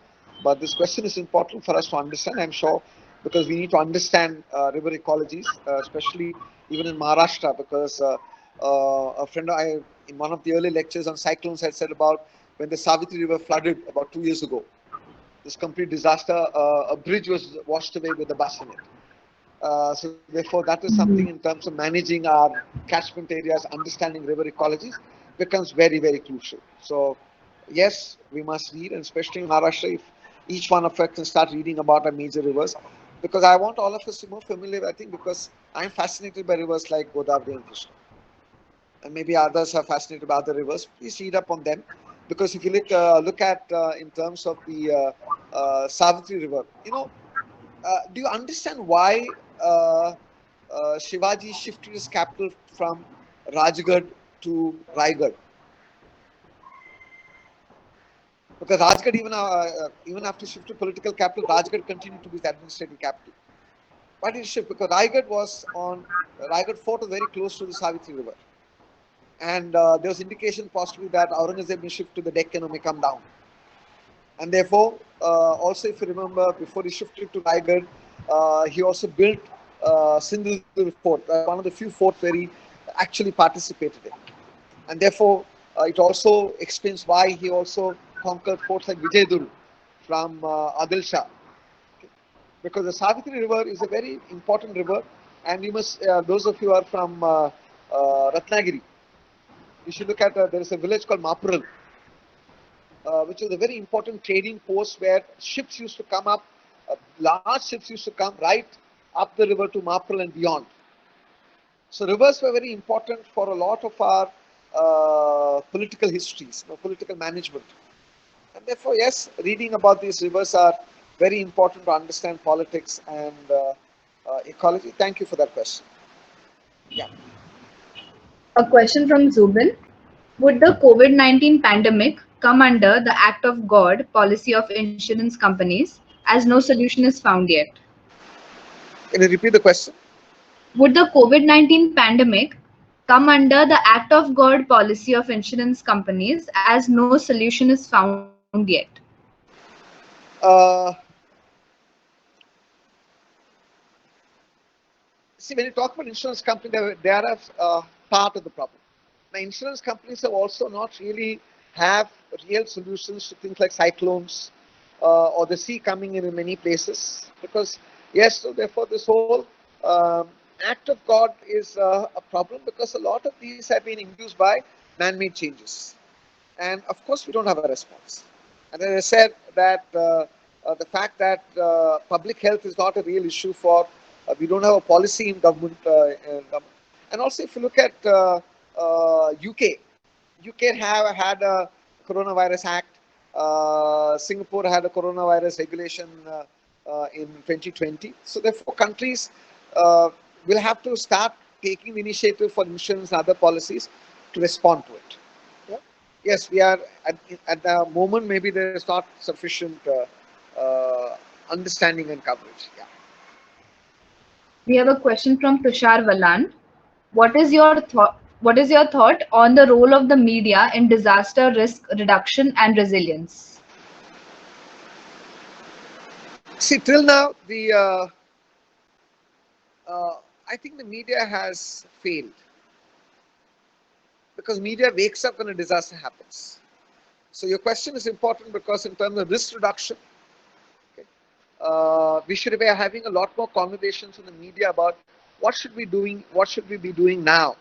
But this question is important for us to understand, I'm sure, because we need to understand river ecologies, especially even in Maharashtra, because a friend I, in one of the early lectures on cyclones, had said about when the Savitri River flooded about 2 years ago. This complete disaster, a bridge was washed away with a bus in it. So therefore, that is something in terms of managing our catchment areas, understanding river ecologies becomes very, very crucial. So yes, we must read, and especially in Maharashtra, if each one of us can start reading about our major rivers, because I want all of us to be more familiar, I think, because I'm fascinated by rivers like Godavari and Krishna, and maybe others are fascinated by other rivers. Please read up on them, because if you look at in terms of the Savitri River, do you understand why Shivaji shifted his capital from Rajgarh to Raigad? Because Rajgarh, even after shifting political capital, Rajgarh continued to be the administrative capital. Why did it shift? Because Raigad fort was very close to the Savitri River, and there was indication possibly that Aurangzeb may shift to the Deccan or may come down. And therefore, also if you remember, before he shifted to Raigad, he also built Sindhudurg fort, one of the few forts where he actually participated in. And therefore, it also explains why he also conquered forts like Vijaydur from Adil Shah. Because the Savitri River is a very important river, and you must, those of you who are from Ratnagiri, you should look at, there is a village called Mapural, which is a very important trading post where ships used to come up, large ships used to come right up the river to Mapural and beyond. So rivers were very important for a lot of our political histories, political management. And therefore, yes, reading about these rivers are very important to understand politics and ecology. Thank you for that question. Yeah. A question from Zubin. Would the COVID-19 pandemic come under the Act of God policy of insurance companies as no solution is found yet? Can you repeat the question? Would the COVID-19 pandemic come under the Act of God policy of insurance companies as no solution is found yet? Uh, See, when you talk about insurance company, they are a part of the problem. Now, insurance companies have also not really have real solutions to things like cyclones or the sea coming in many places. Because yes, so therefore this whole act of God is a problem, because a lot of these have been induced by man-made changes, and of course we don't have a response. And as I said, that the fact that public health is not a real issue for, we don't have a policy in government, and also if you look at UK have had a coronavirus act. Singapore had a coronavirus regulation in 2020. So therefore, countries will have to start taking the initiative for insurance and other policies to respond to it. Yeah. Yes, we are at the moment. Maybe there is not sufficient understanding and coverage. Yeah. We have a question from Tushar Valan. What is your thought on the role of the media in disaster risk reduction and resilience? See, till now, I think the media has failed because media wakes up when a disaster happens. So your question is important because in terms of risk reduction, okay, we should be having a lot more conversations in the media about what should we be doing now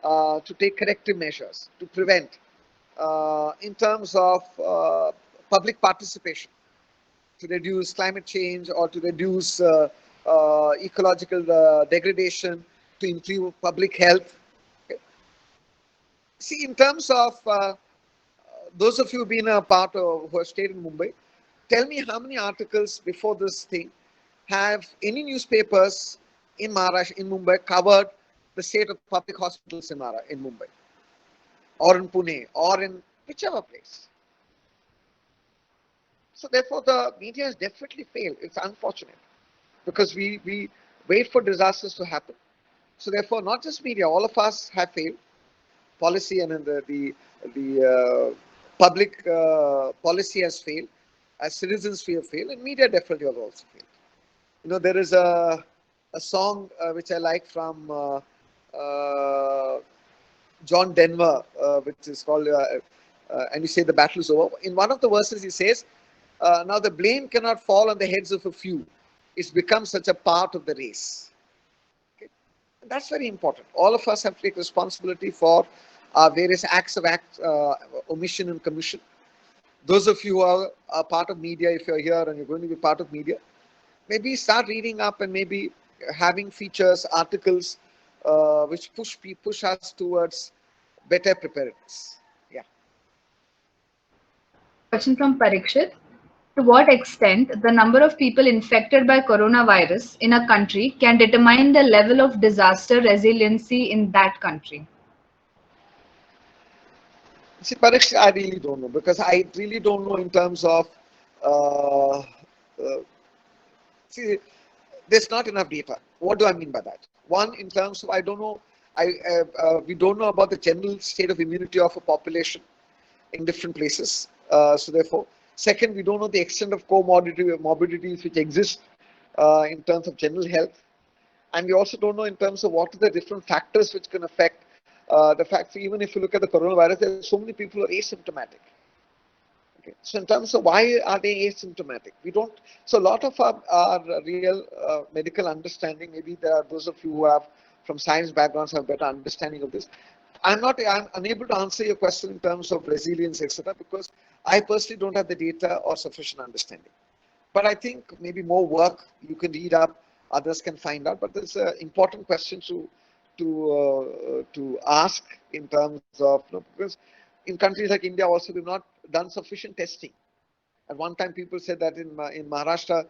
to take corrective measures to prevent in terms of public participation to reduce climate change or to reduce ecological degradation, to improve public health. Okay. See, in terms of those of you who've been a part of who have stayed in Mumbai, tell me how many articles before this thing have any newspapers in Maharashtra, in Mumbai, covered the state of public hospitals in Mumbai, or in Pune, or in whichever place. So therefore, the media has definitely failed. It's unfortunate because we wait for disasters to happen. So therefore, not just media, all of us have failed. Policy and the public policy has failed. As citizens, we have failed, and media definitely has also failed. You know, there is a song which I like from John Denver, which is called "And You Say the Battle Is Over." In one of the verses, he says, "Now the blame cannot fall on the heads of a few. It's become such a part of the race." Okay? And that's very important. All of us have to take responsibility for our various acts of omission and commission. Those of you who are part of media, if you're here and you're going to be part of media, maybe start reading up and maybe having features, articles, which push us towards better preparedness. Yeah. Question from Parikshit. To what extent the number of people infected by coronavirus in a country can determine the level of disaster resiliency in that country? See, Parikshit, I really don't know because I really don't know in terms of. Uh, See, there's not enough data. What do I mean by that? One, in terms of I don't know. We don't know about the general state of immunity of a population in different places. So therefore, second, we don't know the extent of morbidities which exist in terms of general health, and we also don't know in terms of what are the different factors which can affect the fact. So even if you look at the coronavirus, there are so many people who are asymptomatic. Okay. So in terms of why are they asymptomatic, we don't. So a lot of our real medical understanding. Maybe there are those of you who have from science backgrounds have better understanding of this. I'm unable to answer your question in terms of resilience, etc., because I personally don't have the data or sufficient understanding. But I think maybe more work you can read up, others can find out. But there's an important question to ask in terms of, because in countries like India also we've not done sufficient testing. At one time, people said that in Maharashtra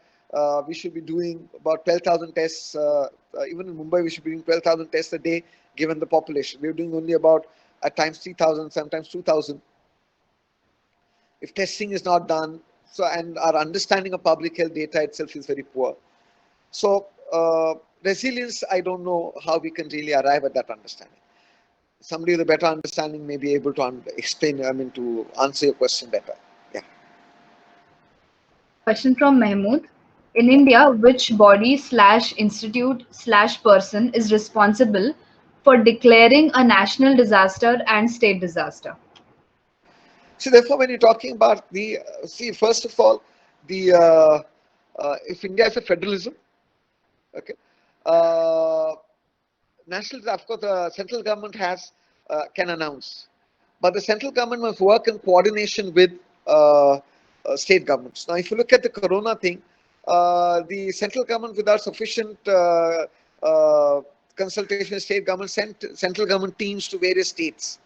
we should be doing about 12,000 tests. Even in Mumbai, we should be doing 12,000 tests a day, given the population. We're doing only about at times 3,000, sometimes 2,000. If testing is not done, so and our understanding of public health data itself is very poor. So resilience, I don't know how we can really arrive at that understanding. Somebody with a better understanding may be able to explain. I mean, to answer your question better. Yeah. Question from Mahmood. In India, which body slash institute slash person is responsible for declaring a national disaster and state disaster? So therefore, when you're talking about the see, first of all, the if India is a federalism, okay, uh, national, of course, the central government has can announce, but the central government must work in coordination with state governments. Now, if you look at the corona thing, the central government, without sufficient consultation with state government, sent central government teams to various states.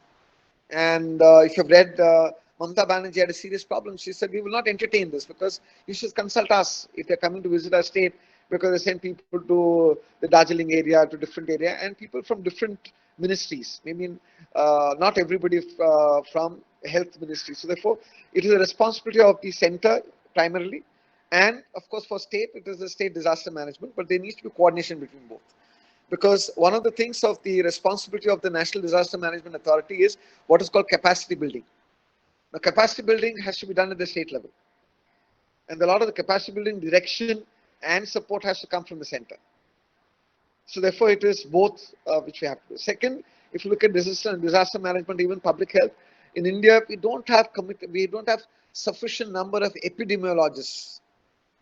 And if you've read, Mamata Banerjee had a serious problem. She said, we will not entertain this because you should consult us if they're coming to visit our state, because they send people to the Darjeeling area, to different area, and people from different ministries. Maybe not everybody from health ministry. So therefore, it is a responsibility of the center primarily. And of course, for state, it is the state disaster management, but there needs to be coordination between both. Because one of the things of the responsibility of the National Disaster Management Authority is what is called capacity building. Now, capacity building has to be done at the state level. and a lot of the capacity building direction and support has to come from the center. So therefore, it is both which we have to do. Second, if you look at disaster management, even public health, in India, we don't have sufficient number of epidemiologists,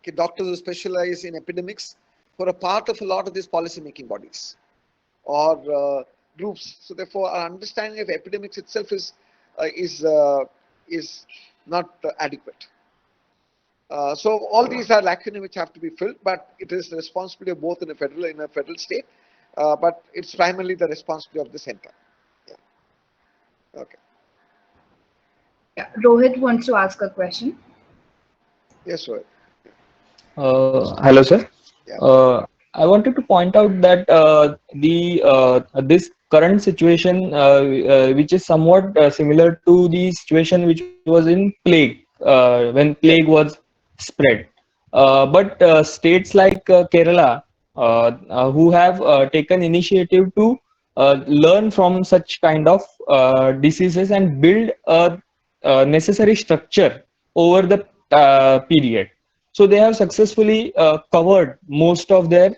okay, doctors who specialize in epidemics, who are a part of a lot of these policy making bodies or groups. So therefore, our understanding of epidemics itself is not adequate. So all these are lacunae which have to be filled, but it is the responsibility of both in a federal state, but it's primarily the responsibility of the center. Yeah. Okay. Yeah. Rohit wants to ask a question. Yes, sir. Hello, sir. Yeah. I wanted to point out that the this current situation, which is somewhat similar to the situation which was in plague, when plague Yeah. was spread. But states like Kerala, who have taken initiative to learn from such kind of diseases and build a necessary structure over the period. So they have successfully covered most of their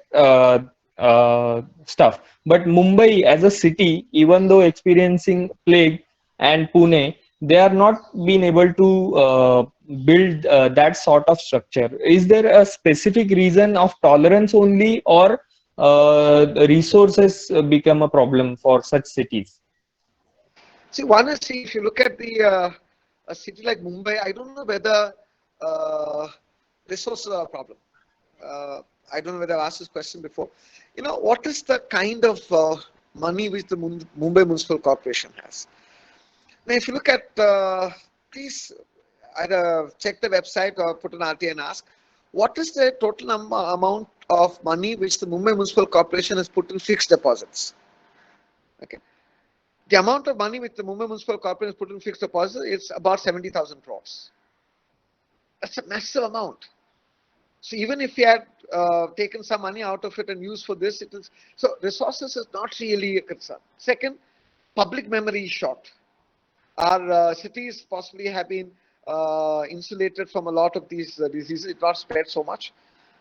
stuff. But Mumbai as a city, even though experiencing plague, and Pune, they are not being able to build that sort of structure. Is there a specific reason of tolerance only, or resources become a problem for such cities? See, one is, if you look at a city like Mumbai, I don't know whether uh, resources are a problem. Uh, I don't know whether I've asked this question before. What is the kind of money which the Mumbai Municipal Corporation has? Now, if you look at, please either check the website or put an RTI and ask, what is the total amount of money which the Mumbai Municipal Corporation has put in fixed deposits? Okay. The amount of money which the Mumbai Municipal Corporation has put in fixed deposits is about 70,000 crores. That's a massive amount. So even if we had taken some money out of it and used for this, it is so resources is not really a concern. Second, public memory is short. Our cities possibly have been insulated from a lot of these diseases. It's not spread so much.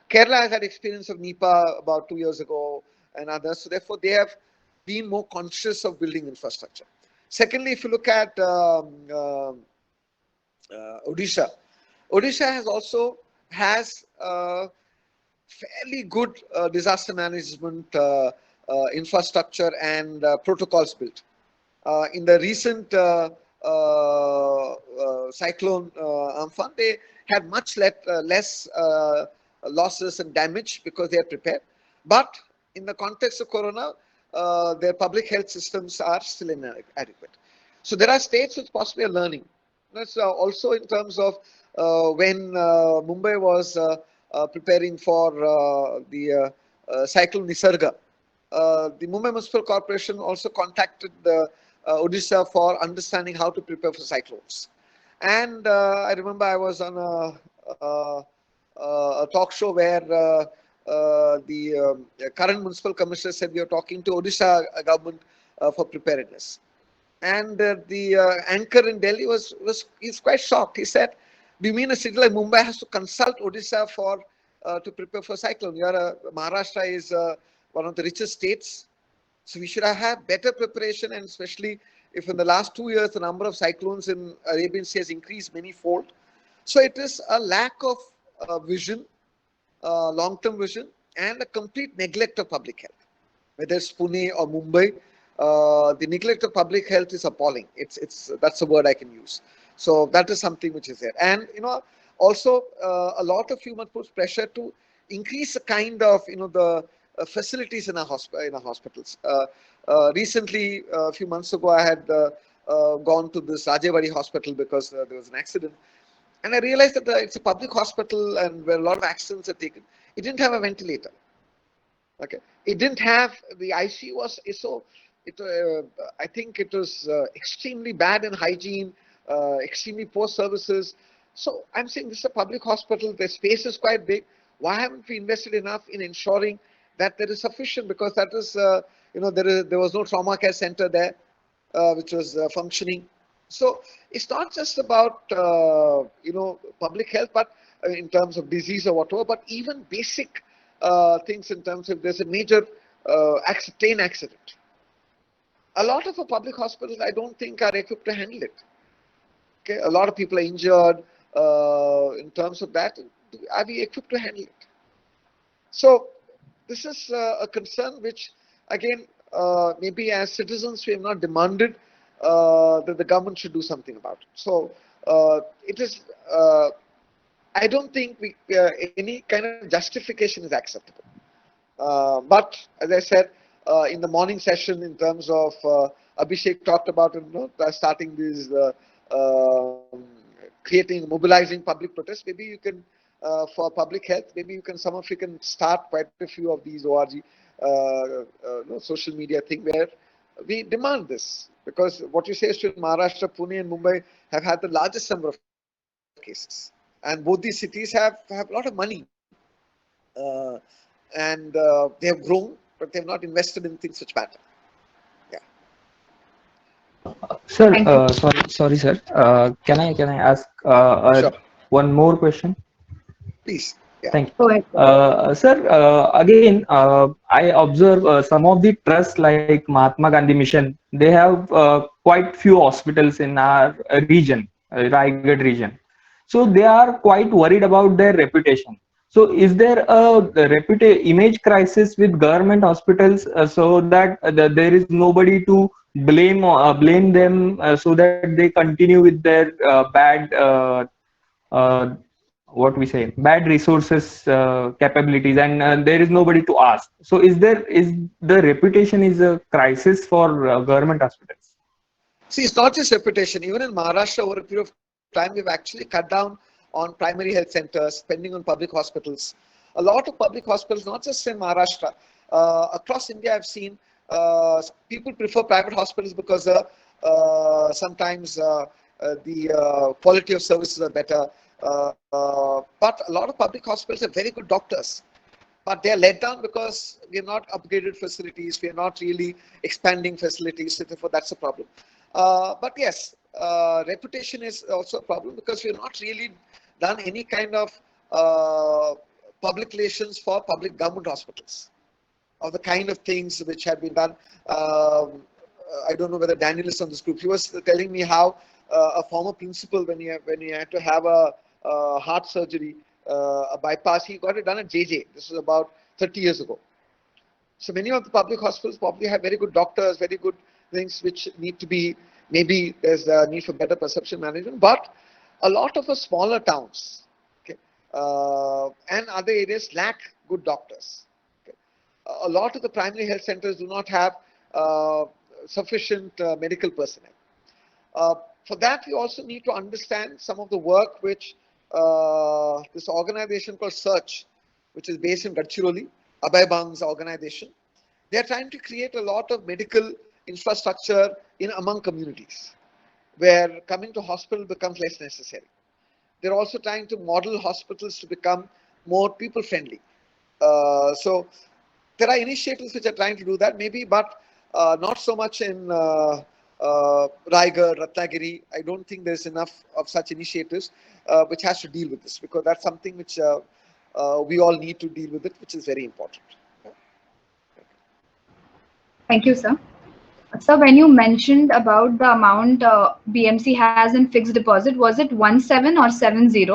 Kerala has had experience of Nipah about 2 years ago and others. So therefore, they have been more conscious of building infrastructure. Secondly, if you look at Odisha, Odisha has fairly good disaster management infrastructure and protocols built. In the recent cyclone Amphan, they had much less losses and damage because they are prepared. But in the context of Corona, their public health systems are still inadequate. So there are states which possibly are learning. That's also in terms of when Mumbai was preparing for the cyclone Nisarga. The Mumbai Municipal Corporation also contacted the Odisha for understanding how to prepare for cyclones. And I remember I was on a talk show where the current municipal commissioner said we are talking to Odisha government for preparedness. And the anchor in Delhi he's quite shocked. He said, "Do you mean a city like Mumbai has to consult Odisha for to prepare for cyclone? Maharashtra is one of the richest states, so we should have better preparation, and especially if in the last 2 years the number of cyclones in Arabian Sea has increased many-fold. So it is a lack of vision, long-term vision, and a complete neglect of public health. Whether it's Pune or Mumbai, the neglect of public health is appalling. That's the word I can use. So that is something which is there. And also a lot of human puts pressure to increase the kind of the facilities in our hospitals. Recently, a few months ago, I had gone to this Rajewadi hospital because there was an accident, and I realized that it's a public hospital and where a lot of accidents are taken. It didn't have a ventilator. Okay, it didn't have the ICU was so. I think it was extremely bad in hygiene, extremely poor services. So I'm saying this is a public hospital. The space is quite big. Why haven't we invested enough in ensuring that there is sufficient? Because that is, there was no trauma care center there, which was functioning. So it's not just about public health, but in terms of disease or whatever, but even basic things in terms of there's a major train accident. A lot of our public hospitals, I don't think, are equipped to handle it. Okay, a lot of people are injured. In terms of that, are we equipped to handle it? So this is a concern which, again, maybe as citizens we have not demanded that the government should do something about it. So it is. I don't think any kind of justification is acceptable. But as I said in the morning session, in terms of Abhishek talked about starting these creating, mobilizing public protests. Maybe you can for public health. Maybe you can start quite a few of these ORG social media thing where we demand this, because what you say is true. Maharashtra, Pune, and Mumbai have had the largest number of cases, and both these cities have a lot of money. And they have grown, but they have not invested in things which matter. Yeah. Sir, Thank you. sorry, sir. Can I ask Sure. one more question? Please. Yeah. Thank you. Go ahead. Sir, again, I observe some of the trusts like Mahatma Gandhi Mission, they have quite few hospitals in our region, Raigad region. So they are quite worried about their reputation. So is there a image crisis with government hospitals so that there is nobody to blame them so that they continue with their bad uh, what we say bad resources capabilities, and there is nobody to ask. So is the reputation is a crisis for government hospitals? See, it's not just reputation. Even in Maharashtra, over a period of time, we've actually cut down on primary health centers, spending on public hospitals. A lot of public hospitals, not just in Maharashtra, across India, I've seen people prefer private hospitals because sometimes the quality of services are better. But a lot of public hospitals have very good doctors, but they are let down because we have not upgraded facilities, we are not really expanding facilities, so therefore that's a problem. But yes, reputation is also a problem because we have not really done any kind of public relations for public government hospitals, of the kind of things which have been done. I don't know whether Daniel is on this group. He was telling me how a former principal, when he had to have a heart surgery, a bypass, he got it done at JJ. This is about 30 years ago. So many of the public hospitals probably have very good doctors, very good things which need to be, maybe there's a need for better perception management, but a lot of the smaller towns, okay, and other areas lack good doctors. Okay. A lot of the primary health centers do not have sufficient medical personnel. For that, we also need to understand some of the work which this organization called Search, which is based in Gadchiroli, Abhay Bang's organization, they are trying to create a lot of medical infrastructure among communities, where coming to hospital becomes less necessary. They're also trying to model hospitals to become more people-friendly. So there are initiatives which are trying to do that, maybe, but not so much in Raigad, Ratnagiri. I don't think there's enough of such initiatives which has to deal with this, because that's something which we all need to deal with it, which is very important. Thank you, sir. So when you mentioned about the amount BMC has in fixed deposit, was it 17 or 70?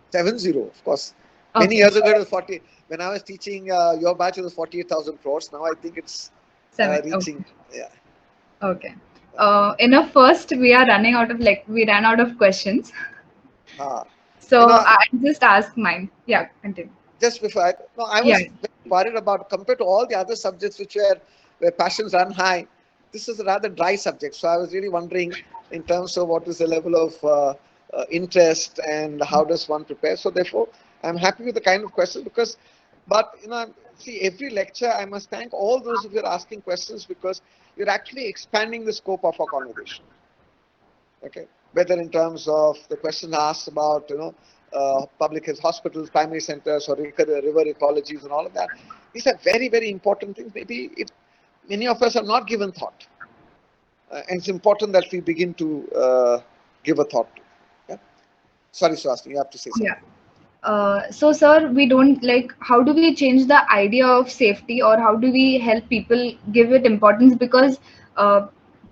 70, of course. Many years ago, it was 40. When I was teaching your batch, it was 48,000 crores. Now I think it's reaching. Okay. Yeah. Okay. In a first, we ran out of questions. So I just asked mine. Yeah, continue. Just before I was very worried about, compared to all the other subjects where passions run high, this is a rather dry subject. So I was really wondering in terms of what is the level of interest and how does one prepare. So therefore, I'm happy with the kind of questions but see, every lecture I must thank all those who are asking questions, because you're actually expanding the scope of our conversation. Okay, whether in terms of the question asked about public health hospitals, primary centers, or river ecologies and all of that. These are very, very important things. Maybe many of us have not given thought. And it's important that we begin to give a thought to. Yeah? Sorry, Swasti, you have to say something. So, sir, we don't like. How do we change the idea of safety, or how do we help people give it importance? Because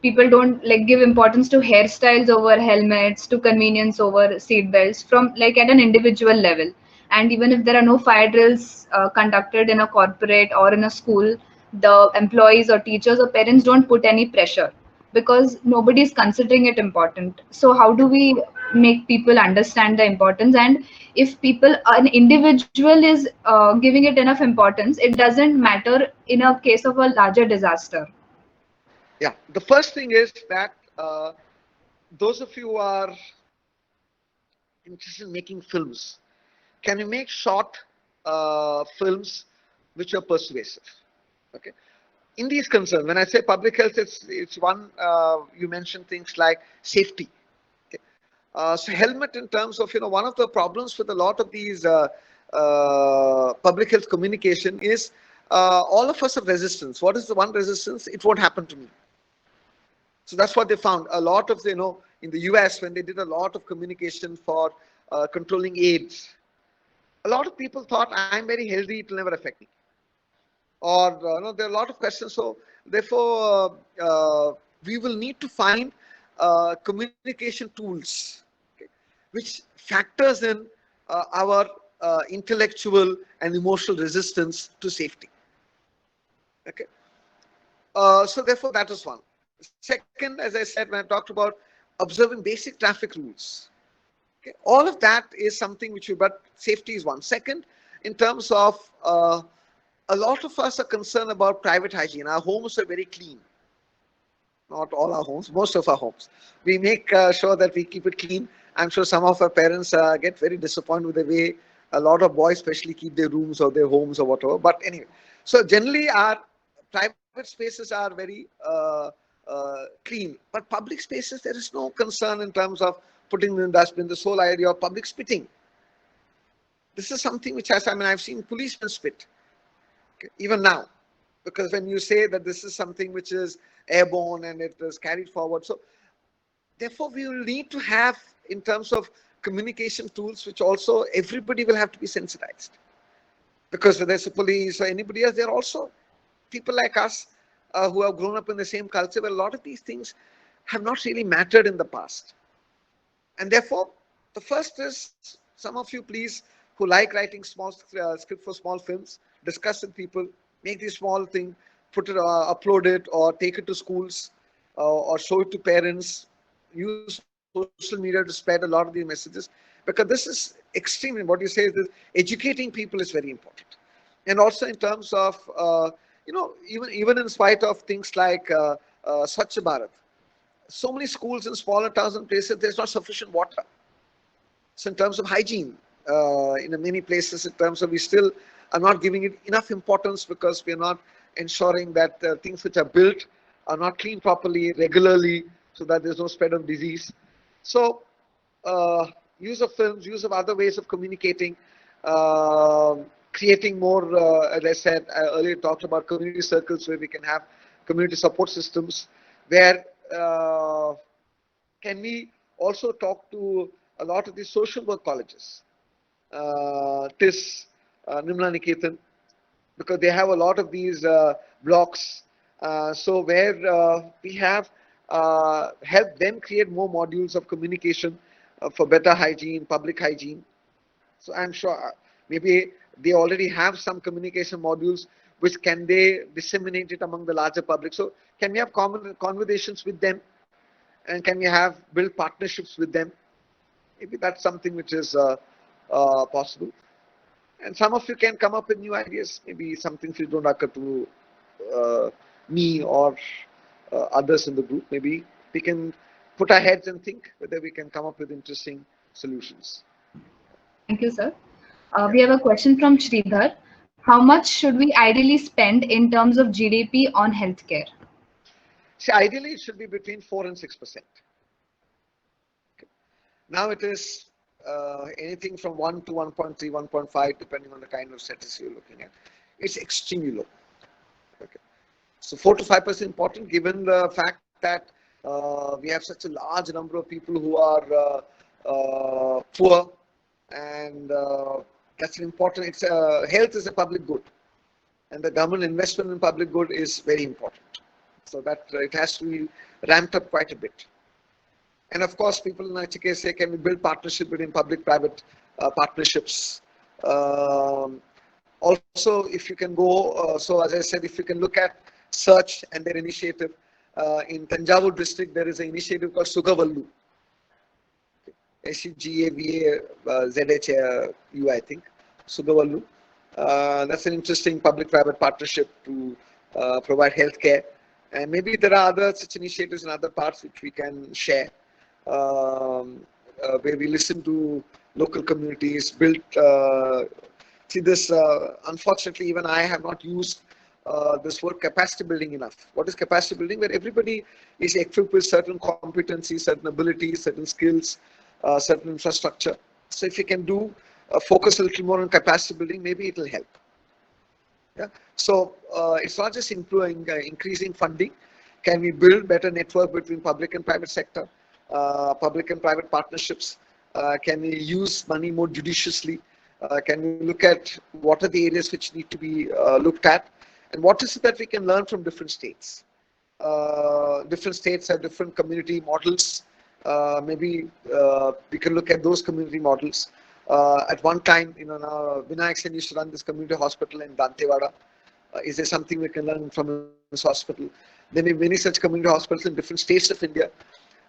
people don't like give importance to hairstyles over helmets, to convenience over seat belts, from like at an individual level. And even if there are no fire drills conducted in a corporate or in a school, the employees or teachers or parents don't put any pressure because nobody is considering it important. So how do we make people understand the importance? And if people, an individual is giving it enough importance, it doesn't matter in a case of a larger disaster. Yeah, the first thing is that those of you who are interested in making films, can you make short films which are persuasive? Okay. In these concerns, when I say public health, it's one, you mentioned things like safety. Okay. So helmet, in terms of, one of the problems with a lot of these public health communication is all of us have resistance. What is the one resistance? It won't happen to me. So that's what they found. A lot of, in the US, when they did a lot of communication for controlling AIDS, a lot of people thought, I'm very healthy, it will never affect me. Or, there are a lot of questions. So therefore, we will need to find communication tools, okay, which factors in our intellectual and emotional resistance to safety. Okay. So therefore, that is one. Second, as I said, when I talked about observing basic traffic rules, okay, all of that is something which but safety is one. Second, in terms of a lot of us are concerned about private hygiene. Our homes are very clean. Not all our homes, most of our homes. We make sure that we keep it clean. I'm sure some of our parents get very disappointed with the way a lot of boys especially keep their rooms or their homes or whatever. But anyway, so generally our private spaces are very clean. But public spaces, there is no concern in terms of putting them in dustbin. This whole idea of public spitting. This is something which I've seen policemen spit. Okay, even now. Because when you say that this is something which is airborne and it is carried forward, so therefore we will need to have, in terms of communication tools, which also everybody will have to be sensitized, because whether it's the police or anybody else, they're also people like us who have grown up in the same culture, where a lot of these things have not really mattered in the past. And therefore, the first is, some of you please, who like writing small script for small films, discuss with people, make this small thing, put it, upload it, or take it to schools, or show it to parents. Use social media to spread a lot of these messages, because this is extremely, what you say is this, educating people is very important. And also in terms of, even in spite of things like Swachh Bharat, so many schools in smaller towns and places, there's not sufficient water. So in terms of hygiene, in many places, in terms of, we still are not giving it enough importance, because we are not ensuring that things which are built are not cleaned properly, regularly, so that there's no spread of disease. So use of films, use of other ways of communicating, creating more, as I said earlier, talked about community circles where we can have community support systems, where can we also talk to a lot of these social work colleges, TIS, Nirmala Niketan, because they have a lot of these blocks. So where we have helped them create more modules of communication for better hygiene, public hygiene. So I'm sure maybe they already have some communication modules, which can they disseminate it among the larger public. So can we have common conversations with them, and can we have build partnerships with them? Maybe that's something which is possible. And some of you can come up with new ideas, maybe some things which don't occur to me or others in the group. Maybe we can put our heads and think whether we can come up with interesting solutions. Thank you, sir. We have a question from Sridhar. How much should we ideally spend in terms of GDP on healthcare? See, ideally it should be between 4 and 6%. Okay. Now it is anything from 1 to 1.3, 1.5, depending on the kind of statistics you're looking at. It's extremely low. Okay. So 4 to 5% important, given the fact that we have such a large number of people who are poor, and that's an important. It's health is a public good, and the government investment in public good is very important. So that it has to be ramped up quite a bit. And of course, people in Nachikesh say, can we build partnership between public-private partnerships? Um, Also, if you can go, so as I said, if you can look at Search and their initiative, in Tanjavur district, there is an initiative called Sugavallu, SUGAVAZHU, I think, Sugavallu. That's an interesting public-private partnership to provide healthcare. And maybe there are other such initiatives in other parts which we can share, where we listen to local communities, build. See this, unfortunately, even I have not used this word capacity building enough. What is capacity building? Where everybody is equipped with certain competencies, certain abilities, certain skills, certain infrastructure. So if you can do focus a little more on capacity building, maybe it will help. Yeah. So it's not just increasing funding. Can we build better network between public and private sector, public and private partnerships? Can we use money more judiciously? Can we look at what are the areas which need to be looked at, and what is it that we can learn from different states? Different states have different community models. Maybe we can look at those community models. At one time, now Vinayak Sen used to run this community hospital in Dantewada. Is there something we can learn from this hospital? There may be many such community hospitals in different states of India.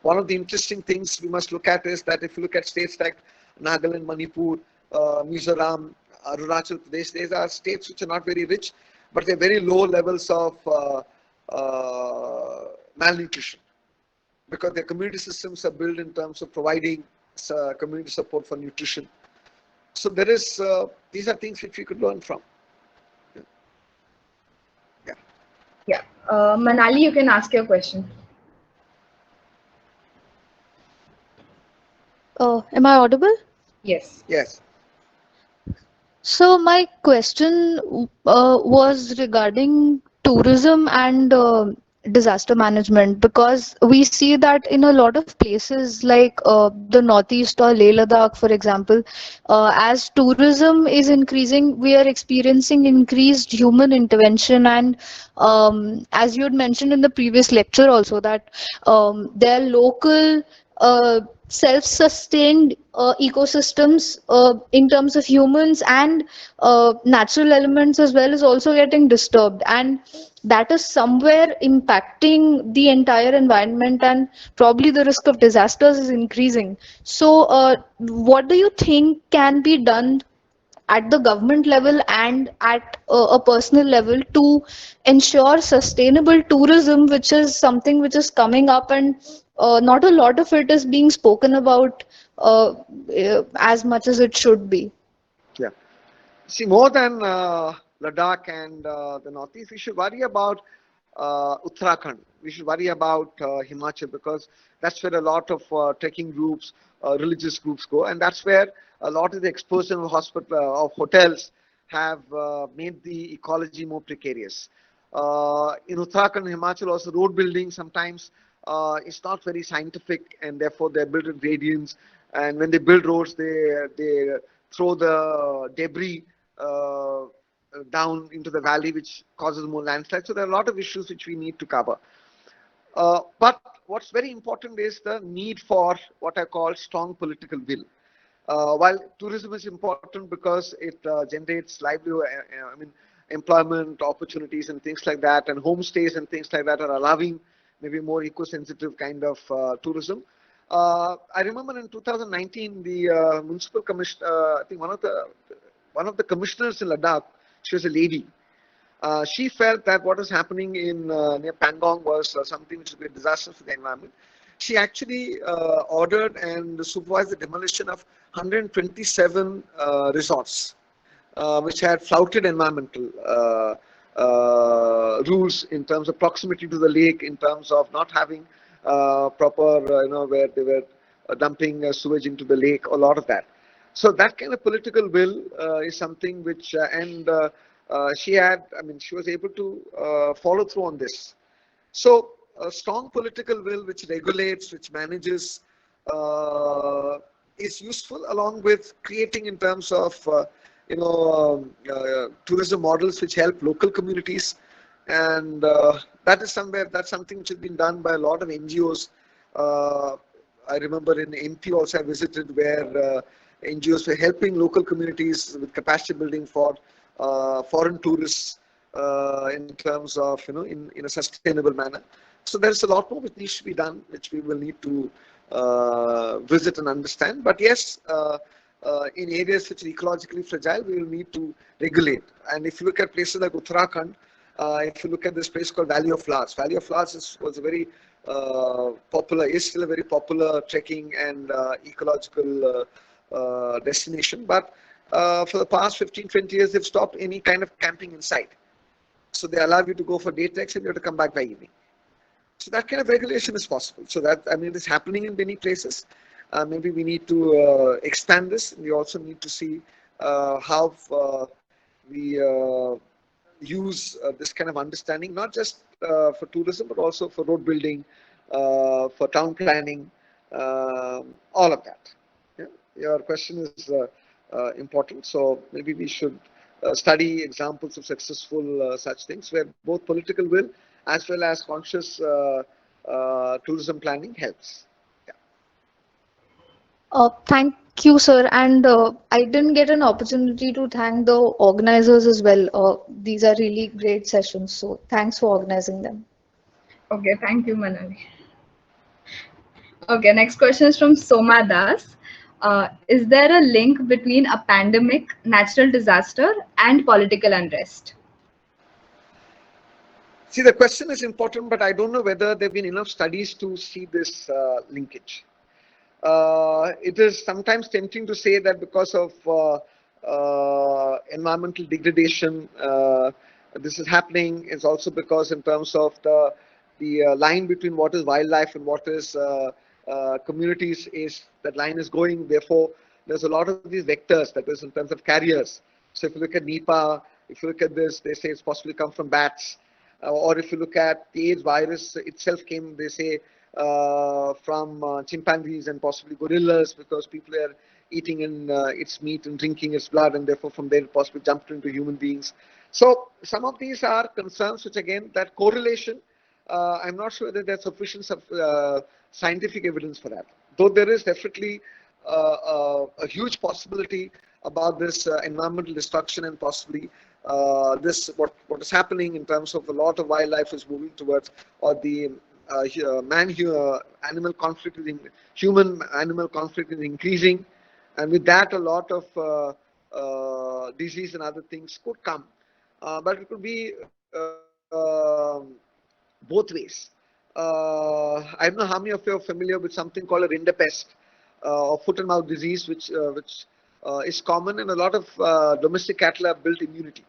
One of the interesting things we must look at is that if you look at states like Nagaland, Manipur, Mizoram, Arunachal Pradesh, these are states which are not very rich, but they're very low levels of malnutrition, because their community systems are built in terms of providing community support for nutrition. So there is, these are things which we could learn from. Yeah. Yeah. Manali, you can ask your question. Am I audible? Yes. Yes. So my question was regarding tourism and disaster management, because we see that in a lot of places like the Northeast or Leh Ladakh, for example, as tourism is increasing, we are experiencing increased human intervention, and as you had mentioned in the previous lecture also, that their local self-sustained ecosystems in terms of humans and natural elements as well is also getting disturbed, and that is somewhere impacting the entire environment, and probably the risk of disasters is increasing. So what do you think can be done at the government level and at a personal level to ensure sustainable tourism, which is something which is coming up, and not a lot of it is being spoken about as much as it should be? Yeah. See, more than Ladakh and the Northeast, we should worry about Uttarakhand. We should worry about Himachal, because that's where a lot of trekking groups, religious groups go, and that's where a lot of the exposure of of hotels have made the ecology more precarious. In Uttarakhand and Himachal, also road building sometimes is not very scientific, and therefore they're built in gradients. And when they build roads, they throw the debris down into the valley, which causes more landslides. So there are a lot of issues which we need to cover. But what's very important is the need for what I call strong political will. While tourism is important because it generates livelihood, employment opportunities and things like that, and homestays and things like that are allowing maybe more eco-sensitive kind of tourism. I remember in 2019, the municipal commission, I think one of the commissioners in Ladakh, she was a lady. She felt that what was happening in near Pangong was something which would be a disaster for the environment. She actually ordered and supervised the demolition of 127 resorts, which had flouted environmental rules in terms of proximity to the lake, in terms of not having proper, where they were dumping sewage into the lake, a lot of that. So that kind of political will is something which, she was able to follow through on this. So a strong political will which regulates, which manages, is useful, along with creating in terms of tourism models which help local communities, and that's something which has been done by a lot of NGOs. Uh, I remember in MP also I visited where NGOs were helping local communities with capacity building for foreign tourists in terms of in a sustainable manner. So there's a lot more which needs to be done, which we will need to visit and understand. But yes, in areas which are ecologically fragile, we will need to regulate. And if you look at places like Uttarakhand, if you look at this place called Valley of Flowers, Valley of Flowers was a very popular, is still a very popular trekking and ecological destination. But for the past 15, 20 years, they've stopped any kind of camping inside. So they allow you to go for day treks and you have to come back by evening. So that kind of regulation is possible. So that, I mean, it's happening in many places. Maybe we need to expand this. We also need to see how we use this kind of understanding, not just for tourism, but also for road building, for town planning, all of that. Yeah? Your question is important. So maybe we should study examples of successful such things where both political will as well as conscious tourism planning helps. Thank you, sir. And I didn't get an opportunity to thank the organizers as well. These are really great sessions. So thanks for organizing them. Okay, thank you, Manavi. Okay, next question is from Soma Das. Is there a link between a pandemic, natural disaster, and political unrest? See, the question is important, but I don't know whether there have been enough studies to see this linkage. It is sometimes tempting to say that because of environmental degradation, this is happening. It's also because in terms of the line between what is wildlife and what is communities, is that line is going. Therefore, there's a lot of these vectors, that is in terms of carriers. So if you look at Nipah, if you look at this, they say it's possibly come from bats. Or if you look at the AIDS virus itself came, they say, from chimpanzees and possibly gorillas, because people are eating in its meat and drinking its blood, and therefore from there it possibly jumped into human beings. So some of these are concerns which, again, that correlation, I'm not sure that there's sufficient scientific evidence for that. Though there is definitely a huge possibility about this environmental destruction, and possibly this what is happening in terms of a lot of wildlife is moving towards, or the man-animal conflict is human-animal conflict is increasing, and with that a lot of disease and other things could come, but it could be both ways. I don't know how many of you are familiar with something called a rinderpest, or foot and mouth disease, which is common, and a lot of domestic cattle have built immunity.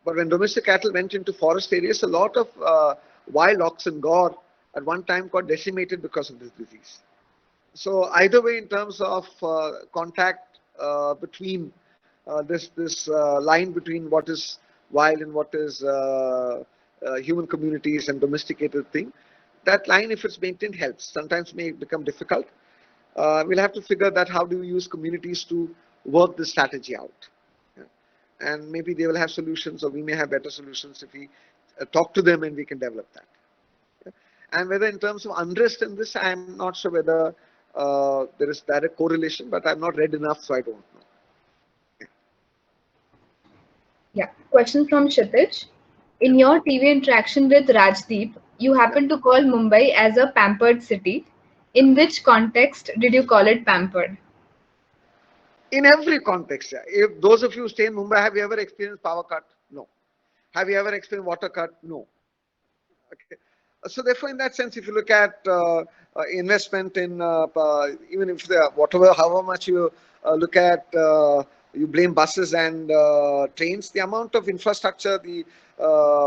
But when domestic cattle went into forest areas, a lot of wild oxen, gore, at one time got decimated because of this disease. So either way, in terms of contact between this line between what is wild and what is human communities and domesticated thing, that line, if it's maintained, helps. Sometimes may become difficult. We'll have to figure that how do we use communities to work this strategy out. Yeah. And maybe they will have solutions, or we may have better solutions if we talk to them and we can develop that. Yeah. And whether in terms of unrest in this, I'm not sure whether there is direct correlation, but I've not read enough, so I don't know. Yeah. Question from Kshitij. In your TV interaction with Rajdeep, you happened to call Mumbai as a pampered city. In which context did you call it pampered? In every context, yeah. If those of you who stay in Mumbai, have you ever experienced power cut? No. Have you ever experienced water cut? No. Okay. So therefore, in that sense, if you look at investment in even if however much you look at, you blame buses and trains, the amount of infrastructure, the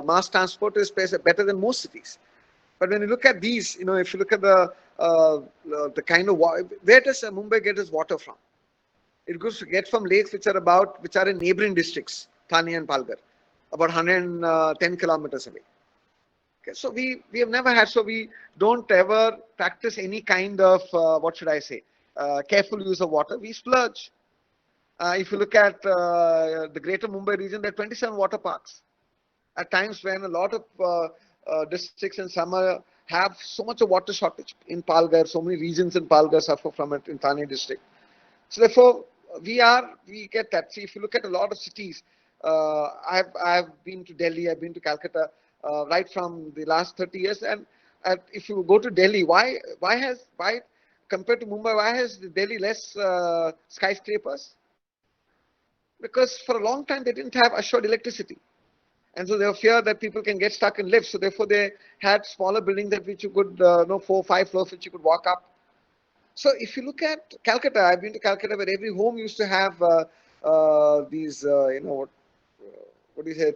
mass transport is better than most cities. But when you look at these, if you look at the kind of where does Mumbai get its water from? It goes to get from lakes which are in neighboring districts, Thane and Palghar, about 110 kilometers away. Okay, so we have never had, so we don't ever practice any kind of what should I say, careful use of water, we splurge. If you look at the greater Mumbai region, there are 27 water parks. At times when a lot of districts in summer have so much of water shortage. In Palghar, so many regions in Palghar suffer from it, in Thane district. So therefore, we get that. See, if you look at a lot of cities, I've been to Delhi, I've been to Calcutta, right from the last 30 years. And if you go to Delhi, why compared to Mumbai, why has Delhi less skyscrapers? Because for a long time they didn't have assured electricity. And so they were fear that people can get stuck in lifts. So therefore they had smaller buildings that which you could, 4 or 5 floors which you could walk up. So if you look at Calcutta, I've been to Calcutta where every home used to have these, what do you say,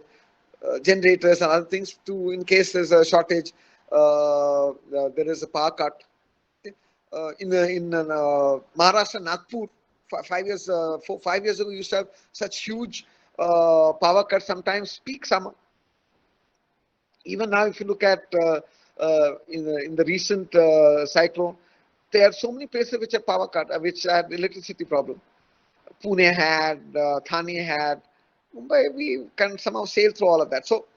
generators and other things to, in case there's a shortage, there is a power cut. In Maharashtra, Nagpur, 5 years, 5 years ago, we used to have such huge power cuts, sometimes peak summer. Even now, if you look at in the recent cyclone, there are so many places which have power cut, which had electricity problem. Pune had, Thane had, Mumbai, we can somehow sail through all of that. So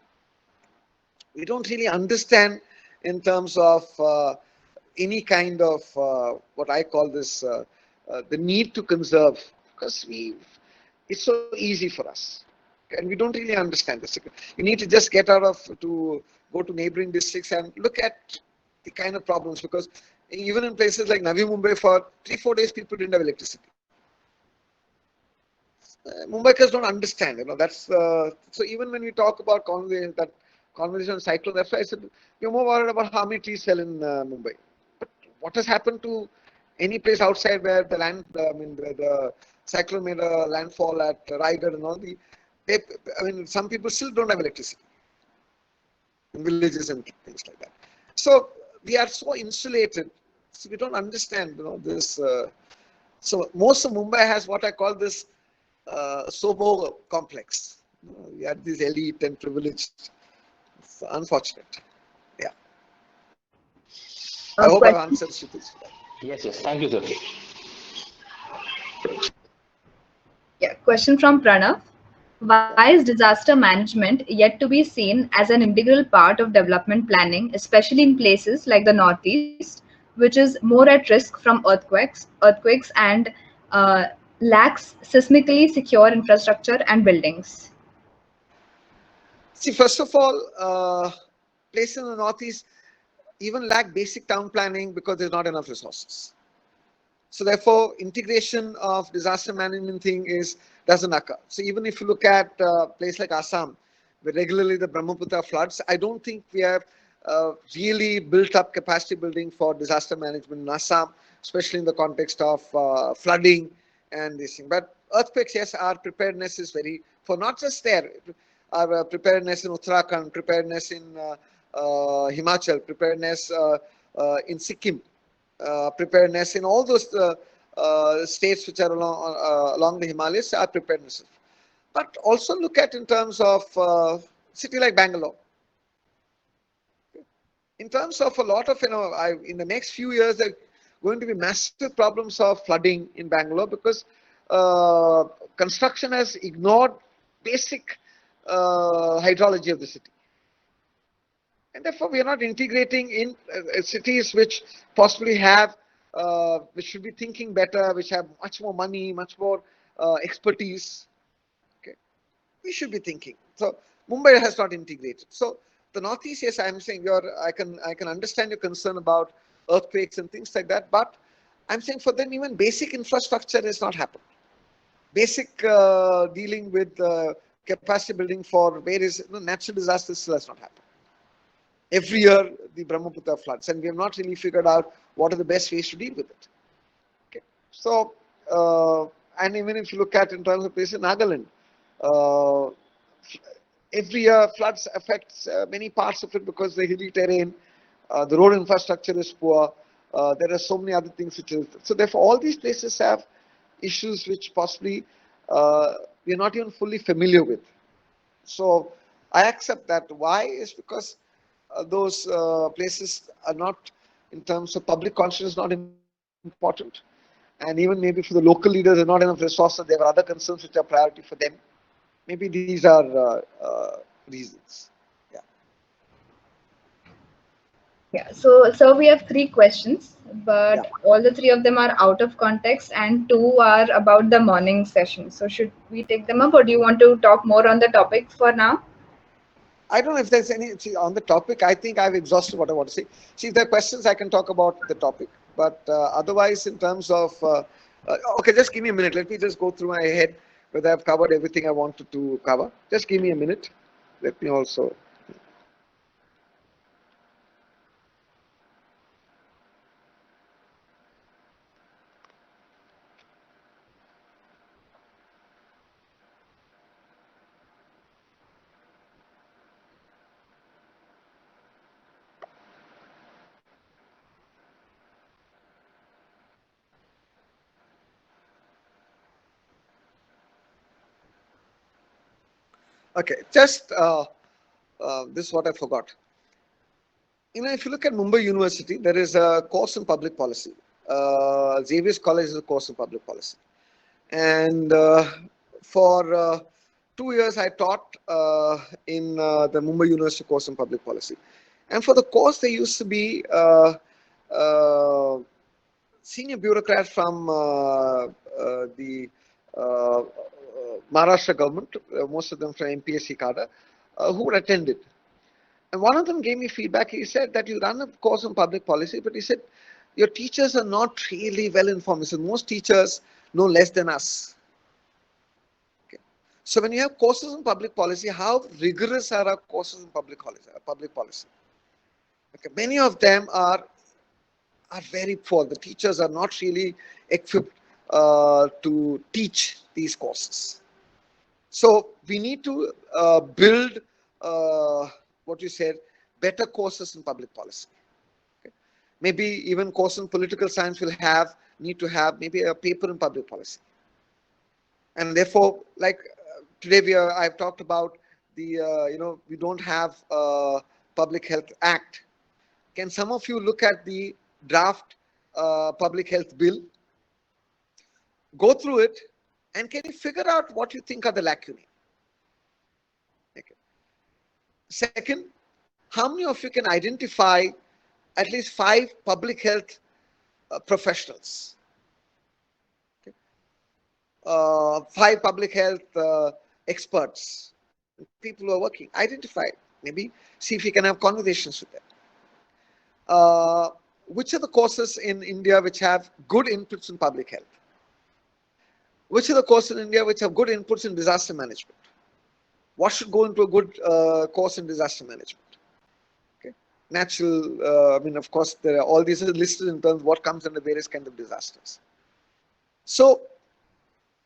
we don't really understand in terms of any kind of what I call this, the need to conserve, because it's so easy for us. And we don't really understand this. You need to just get out of, to go to neighboring districts and look at the kind of problems, because even in places like Navi Mumbai, for 3-4 days, people didn't have electricity. Mumbaikars don't understand, that's, so even when we talk about conversation on cyclone, that's why I said, we're more worried about how many trees fell in Mumbai. But what has happened to any place outside where the land, the cyclone made a landfall at Raigad and all some people still don't have electricity in villages and things like that. So we are so insulated, so we don't understand, this. So most of Mumbai has what I call this Sobo complex. We are this elite and privileged. It's unfortunate. Yeah. I hope I've answered Shrutis. Yes, yes. Thank you, sir. Yeah, question from Pranav. Why is disaster management yet to be seen as an integral part of development planning, especially in places like the Northeast, which is more at risk from earthquakes, and lacks seismically secure infrastructure and buildings? See, first of all, places in the Northeast even lack basic town planning because there's not enough resources. So therefore, integration of disaster management thing doesn't occur. So even if you look at a place like Assam, where regularly the Brahmaputra floods, I don't think we have really built up capacity building for disaster management in Assam, especially in the context of flooding and this thing. But earthquakes, yes, our preparedness is for not just there, our preparedness in Uttarakhand, preparedness in Himachal, preparedness in Sikkim, preparedness in all those states which are along the Himalayas, are preparedness. But also look at in terms of city like Bangalore. In terms of a lot of, in the next few years, there are going to be massive problems of flooding in Bangalore because construction has ignored basic hydrology of the city. And therefore, we are not integrating in cities which possibly have, which should be thinking better, which have much more money, much more expertise. Okay, we should be thinking. So Mumbai has not integrated. So the Northeast, yes, I am saying I can understand your concern about earthquakes and things like that, but I'm saying for them even basic infrastructure has not happened. Basic dealing with capacity building for various natural disasters still has not happened. Every year the Brahmaputra floods, and we have not really figured out what are the best ways to deal with it. Okay, so and even if you look at in terms of places in Nagaland, every year floods affects many parts of it because the hilly terrain, the road infrastructure is poor. There are so many other things which is so. Therefore, all these places have issues which possibly we are not even fully familiar with. So I accept that. Why is because those places are not, in terms of public consciousness, not important, and even maybe for the local leaders, there's not enough resources. There are other concerns which are priority for them. Maybe these are reasons. Yeah. Yeah, so we have three questions, Yeah. but all the three of them are out of context, and two are about the morning session. So should we take them up, or do you want to talk more on the topic for now? I don't know if there's any on the topic. I think I've exhausted what I want to say. See, if there are questions, I can talk about the topic. But otherwise, in terms of okay, just give me a minute. Let me just go through my head whether I've covered everything I wanted to cover. Just give me a minute. Let me also. Okay, just this is what I forgot. If you look at Mumbai University, there is a course in public policy. Xavier's College is a course in public policy, and for 2 years I taught in the Mumbai University course in public policy. And for the course, there used to be uh, senior bureaucrats from the Maharashtra government, most of them from MPSC cadre, who would attend it. And one of them gave me feedback. He said that you run a course on public policy, but he said your teachers are not really well informed. He said most teachers know less than us. Okay. So when you have courses on public policy, how rigorous are our courses in public policy? Okay. Many of them are very poor. The teachers are not really equipped to teach these courses. So we need to build what you said, better courses in public policy. Okay. Maybe even course in political science will need to have maybe a paper in public policy. And therefore, like today I've talked about the we don't have a Public Health Act. Can some of you look at the draft public health bill, go through it, and can you figure out what you think are the lacunae? Okay. Second, how many of you can identify at least 5 public health professionals? Okay. 5 public health experts, people who are working. Identify, maybe see if you can have conversations with them. Which are the courses in India which have good inputs in public health? Which are the courses in India which have good inputs in disaster management? What should go into a good course in disaster management? Okay. Natural, of course, there are all these are listed in terms of what comes under various kinds of disasters. So,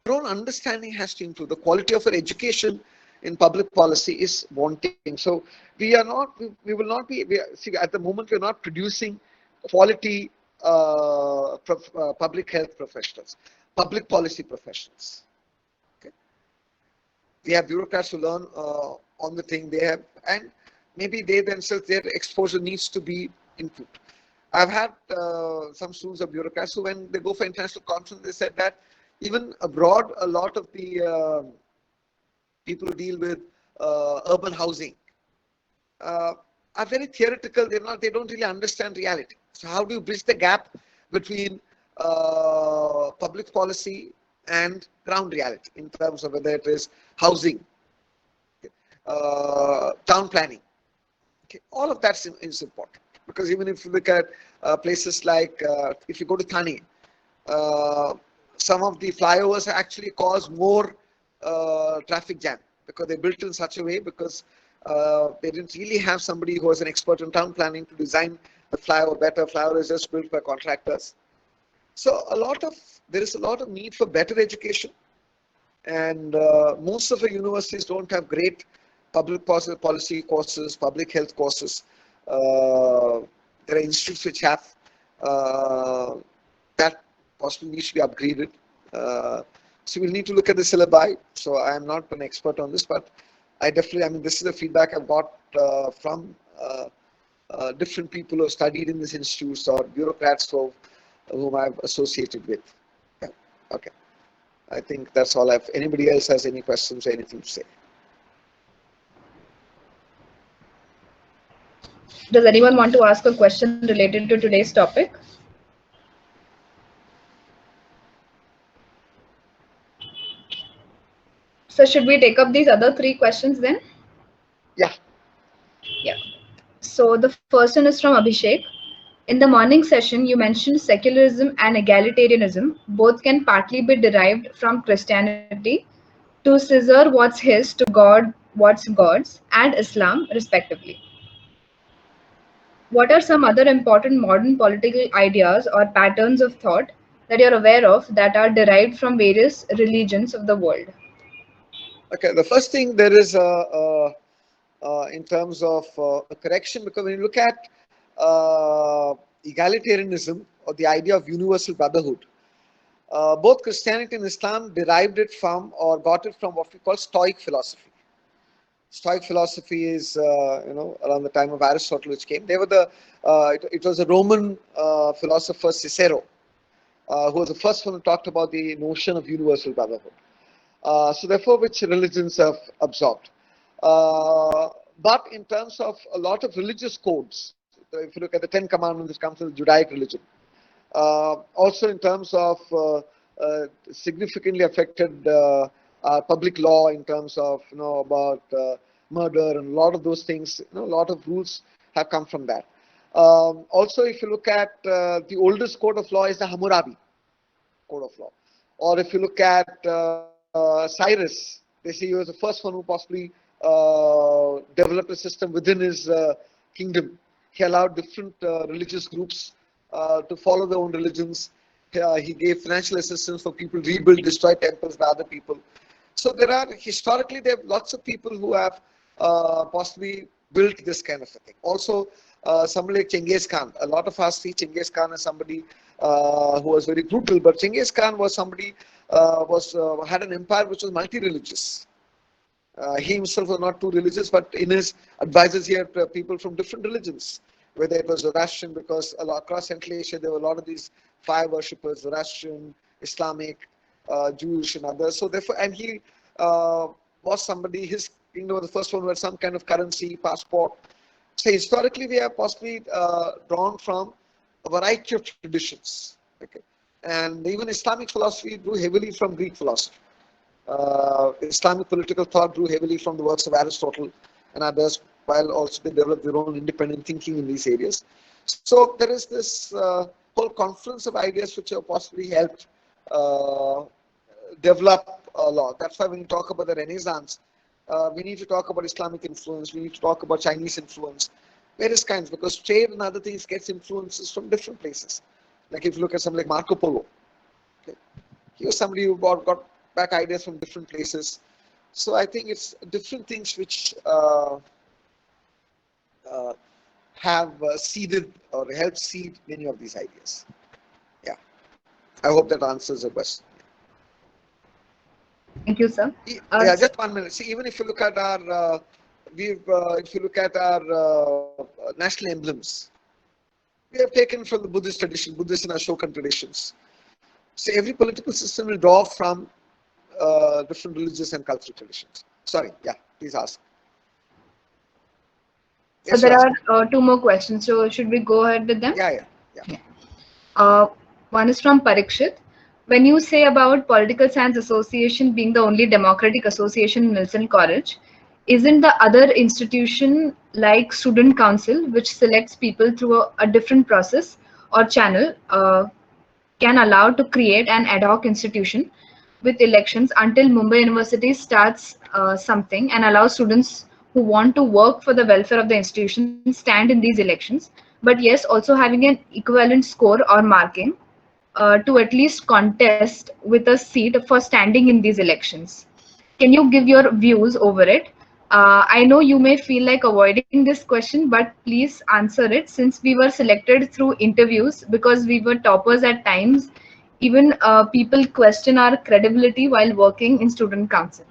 our own understanding has to improve. The quality of our education in public policy is wanting. So, we will not be, see, at the moment, we're not producing quality public health professionals, public policy professionals. Okay. We have bureaucrats who learn on the thing they have, and maybe they themselves, their exposure needs to be improved. I've had some students of bureaucrats who, when they go for international conference, they said that even abroad, a lot of the people who deal with urban housing are very theoretical. They don't really understand reality. So how do you bridge the gap between public policy and ground reality in terms of whether it is housing, town planning? Okay. All of that is important, because even if you look at places like if you go to Thane, some of the flyovers actually cause more traffic jam because they're built in such a way, because they didn't really have somebody who was an expert in town planning to design the flyover better. Flyover is just built by contractors. So there is a lot of need for better education, and most of the universities don't have great public policy courses, public health courses. There are institutes which have that possibly needs to be upgraded. So we'll need to look at the syllabi. So I'm not an expert on this, but I definitely, this is the feedback I've got from different people who have studied in these institutes or bureaucrats whom I've associated with. Okay. I think that's all. If anybody else has any questions or anything to say. Does anyone want to ask a question related to today's topic? So should we take up these other three questions then? Yeah. Yeah. So the first one is from Abhishek. In the morning session, you mentioned secularism and egalitarianism. Both can partly be derived from Christianity. To Caesar what's his, to God what's God's, and Islam, respectively. What are some other important modern political ideas or patterns of thought that you're aware of that are derived from various religions of the world? Okay. The first thing there is in terms of a correction, because when you look at egalitarianism or the idea of universal brotherhood, both Christianity and Islam derived it from or got it from what we call Stoic philosophy. Stoic philosophy is, around the time of Aristotle, which came. They were it was a Roman philosopher, Cicero, who was the first one who talked about the notion of universal brotherhood. So therefore, which religions have absorbed. But in terms of a lot of religious codes, if you look at the Ten Commandments, it comes from the Judaic religion. Also in terms of significantly affected public law in terms of about murder, and a lot of those things, a lot of rules have come from that. Also, if you look at the oldest code of law is the Hammurabi code of law, or if you look at Cyrus, they say he was the first one who possibly developed a system within his kingdom. He allowed different religious groups to follow their own religions. He gave financial assistance for people to rebuild destroyed temples by other people. So historically there are lots of people who have possibly built this kind of a thing. Also, somebody like Genghis Khan. A lot of us see Genghis Khan as somebody who was very brutal, but Genghis Khan was somebody had an empire which was multi-religious. He himself was not too religious, but in his advisors he had people from different religions, whether it was Zoroastrian, because across Central Asia there were a lot of these fire worshippers, Zoroastrian, Islamic, Jewish, and others. So therefore, and he was somebody, his kingdom was the first one who had some kind of currency, passport. So historically, we have possibly drawn from a variety of traditions. Okay, and even Islamic philosophy drew heavily from Greek philosophy. Islamic political thought drew heavily from the works of Aristotle and others, while also they developed their own independent thinking in these areas. So there is this whole confluence of ideas which have possibly helped develop a lot. That's why when you talk about the Renaissance, we need to talk about Islamic influence, we need to talk about Chinese influence, various kinds, because trade and other things gets influences from different places. Like if you look at something like Marco Polo, okay, he was somebody who got back ideas from different places. So I think it's different things which have seeded or helped seed many of these ideas. Yeah, I hope that answers the question. Thank you, sir. Yeah, just 1 minute. See, even if you look at our, if you look at our national emblems, we have taken from the Buddhist tradition, Buddhist and Ashokan traditions. So every political system will draw from different religious and cultural traditions. Sorry, yeah, please ask. So Yes, there you ask. are two more questions. So should we go ahead with them? Yeah. One is from Parikshit. When you say about Political Science Association being the only democratic association in Wilson College, isn't the other institution like Student Council, which selects people through a different process or channel, can allow to create an ad hoc institution with elections until Mumbai University starts something and allows students who want to work for the welfare of the institution stand in these elections, but yes, also having an equivalent score or marking to at least contest with a seat for standing in these elections. Can you give your views over it? I know you may feel like avoiding this question, but please answer it since we were selected through interviews because we were toppers at times. Even people question our credibility while working in student council.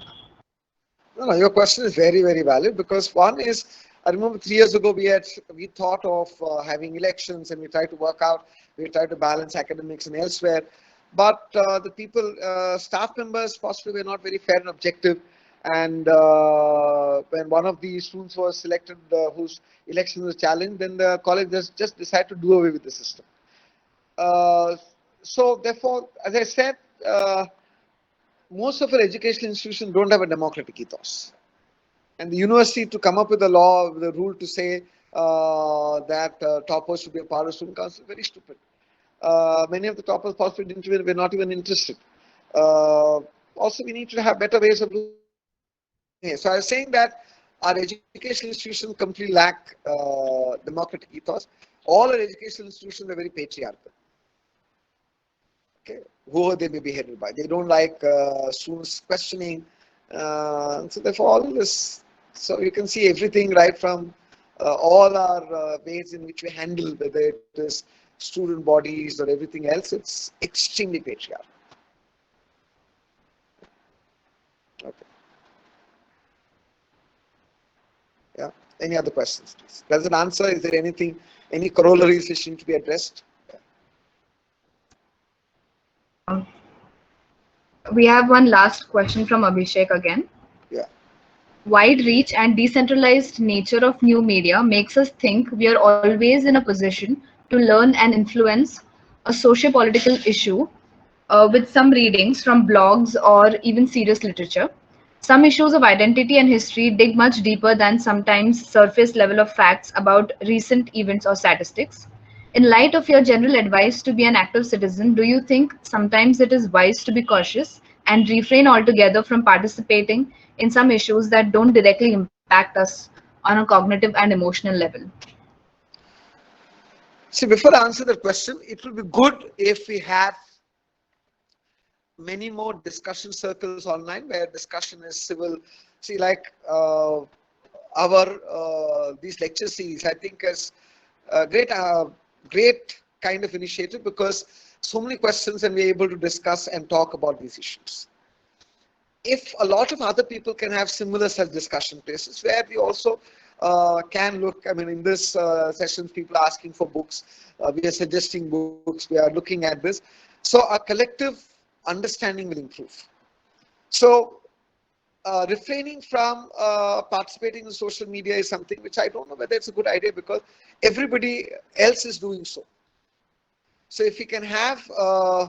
No, your question is very, very valid, because one is, I remember 3 years ago we thought of having elections, and we tried to work out, we tried to balance academics and elsewhere, but the people, staff members possibly were not very fair and objective. And when one of the students was selected, whose election was challenged, then the college just decided to do away with the system. Uh, so therefore, as I said, most of our educational institutions don't have a democratic ethos. And the university to come up with a law, with a rule to say that toppers should be a part of student council, very stupid. Many of the toppers possibly were not even interested. Also, we need to have better ways of doing it. So I was saying that our educational institutions completely lack democratic ethos. All our educational institutions are very patriarchal. Okay, who they may be headed by. They don't like students questioning. So therefore, all this. So you can see everything right from all our ways in which we handle, whether it is student bodies or everything else. It's extremely patriarchal. Okay. Yeah. Any other questions, please? Does it answer? Is there anything, any corollaries which need to be addressed? We have one last question from Abhishek again. Yeah. Wide reach and decentralized nature of new media makes us think we are always in a position to learn and influence a socio-political issue with some readings from blogs or even serious literature. Some issues of identity and history dig much deeper than sometimes surface level of facts about recent events or statistics. In light of your general advice to be an active citizen, do you think sometimes it is wise to be cautious and refrain altogether from participating in some issues that don't directly impact us on a cognitive and emotional level? See, before I answer that question, it will be good if we have many more discussion circles online where discussion is civil. See, like these lecture series, I think is a great kind of initiative, because so many questions and we're able to discuss and talk about these issues. If a lot of other people can have similar such discussion places where we also can look, I mean, in this sessions, people are asking for books, we are suggesting books, we are looking at this. So our collective understanding will improve. So refraining from participating in social media is something which I don't know whether it's a good idea, because everybody else is doing so. So if we can have a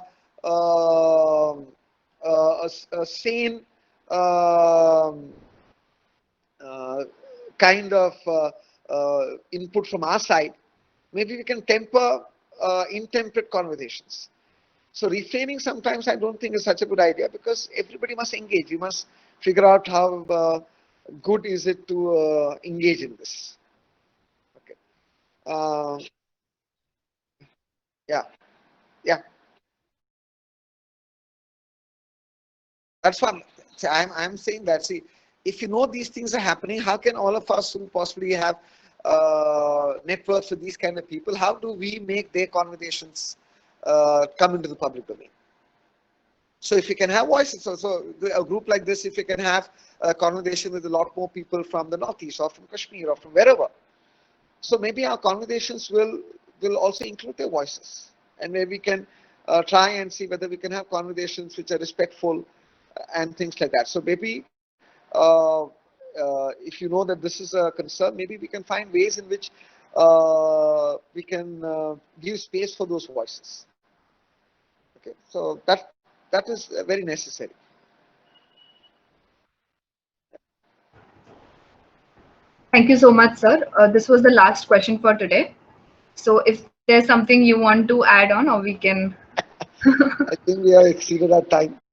sane kind of input from our side, maybe we can temper intemperate conversations. So reframing sometimes I don't think is such a good idea, because everybody must engage. You must figure out how good is it to engage in this. Okay. Yeah. Yeah. That's fun. See, I'm saying that. See, if you know these things are happening, how can all of us who possibly have networks with these kind of people, how do we make their conversations come into the public domain? So if you can have voices, so a group like this, if you can have a conversation with a lot more people from the Northeast or from Kashmir or from wherever, so maybe our conversations will also include their voices, and maybe we can try and see whether we can have conversations which are respectful and things like that. So maybe if you know that this is a concern, maybe we can find ways in which we can give space for those voices. Okay, so that is very necessary. Thank you so much, sir. This was the last question for today. So if there's something you want to add on, or we can. I think we have exceeded our time.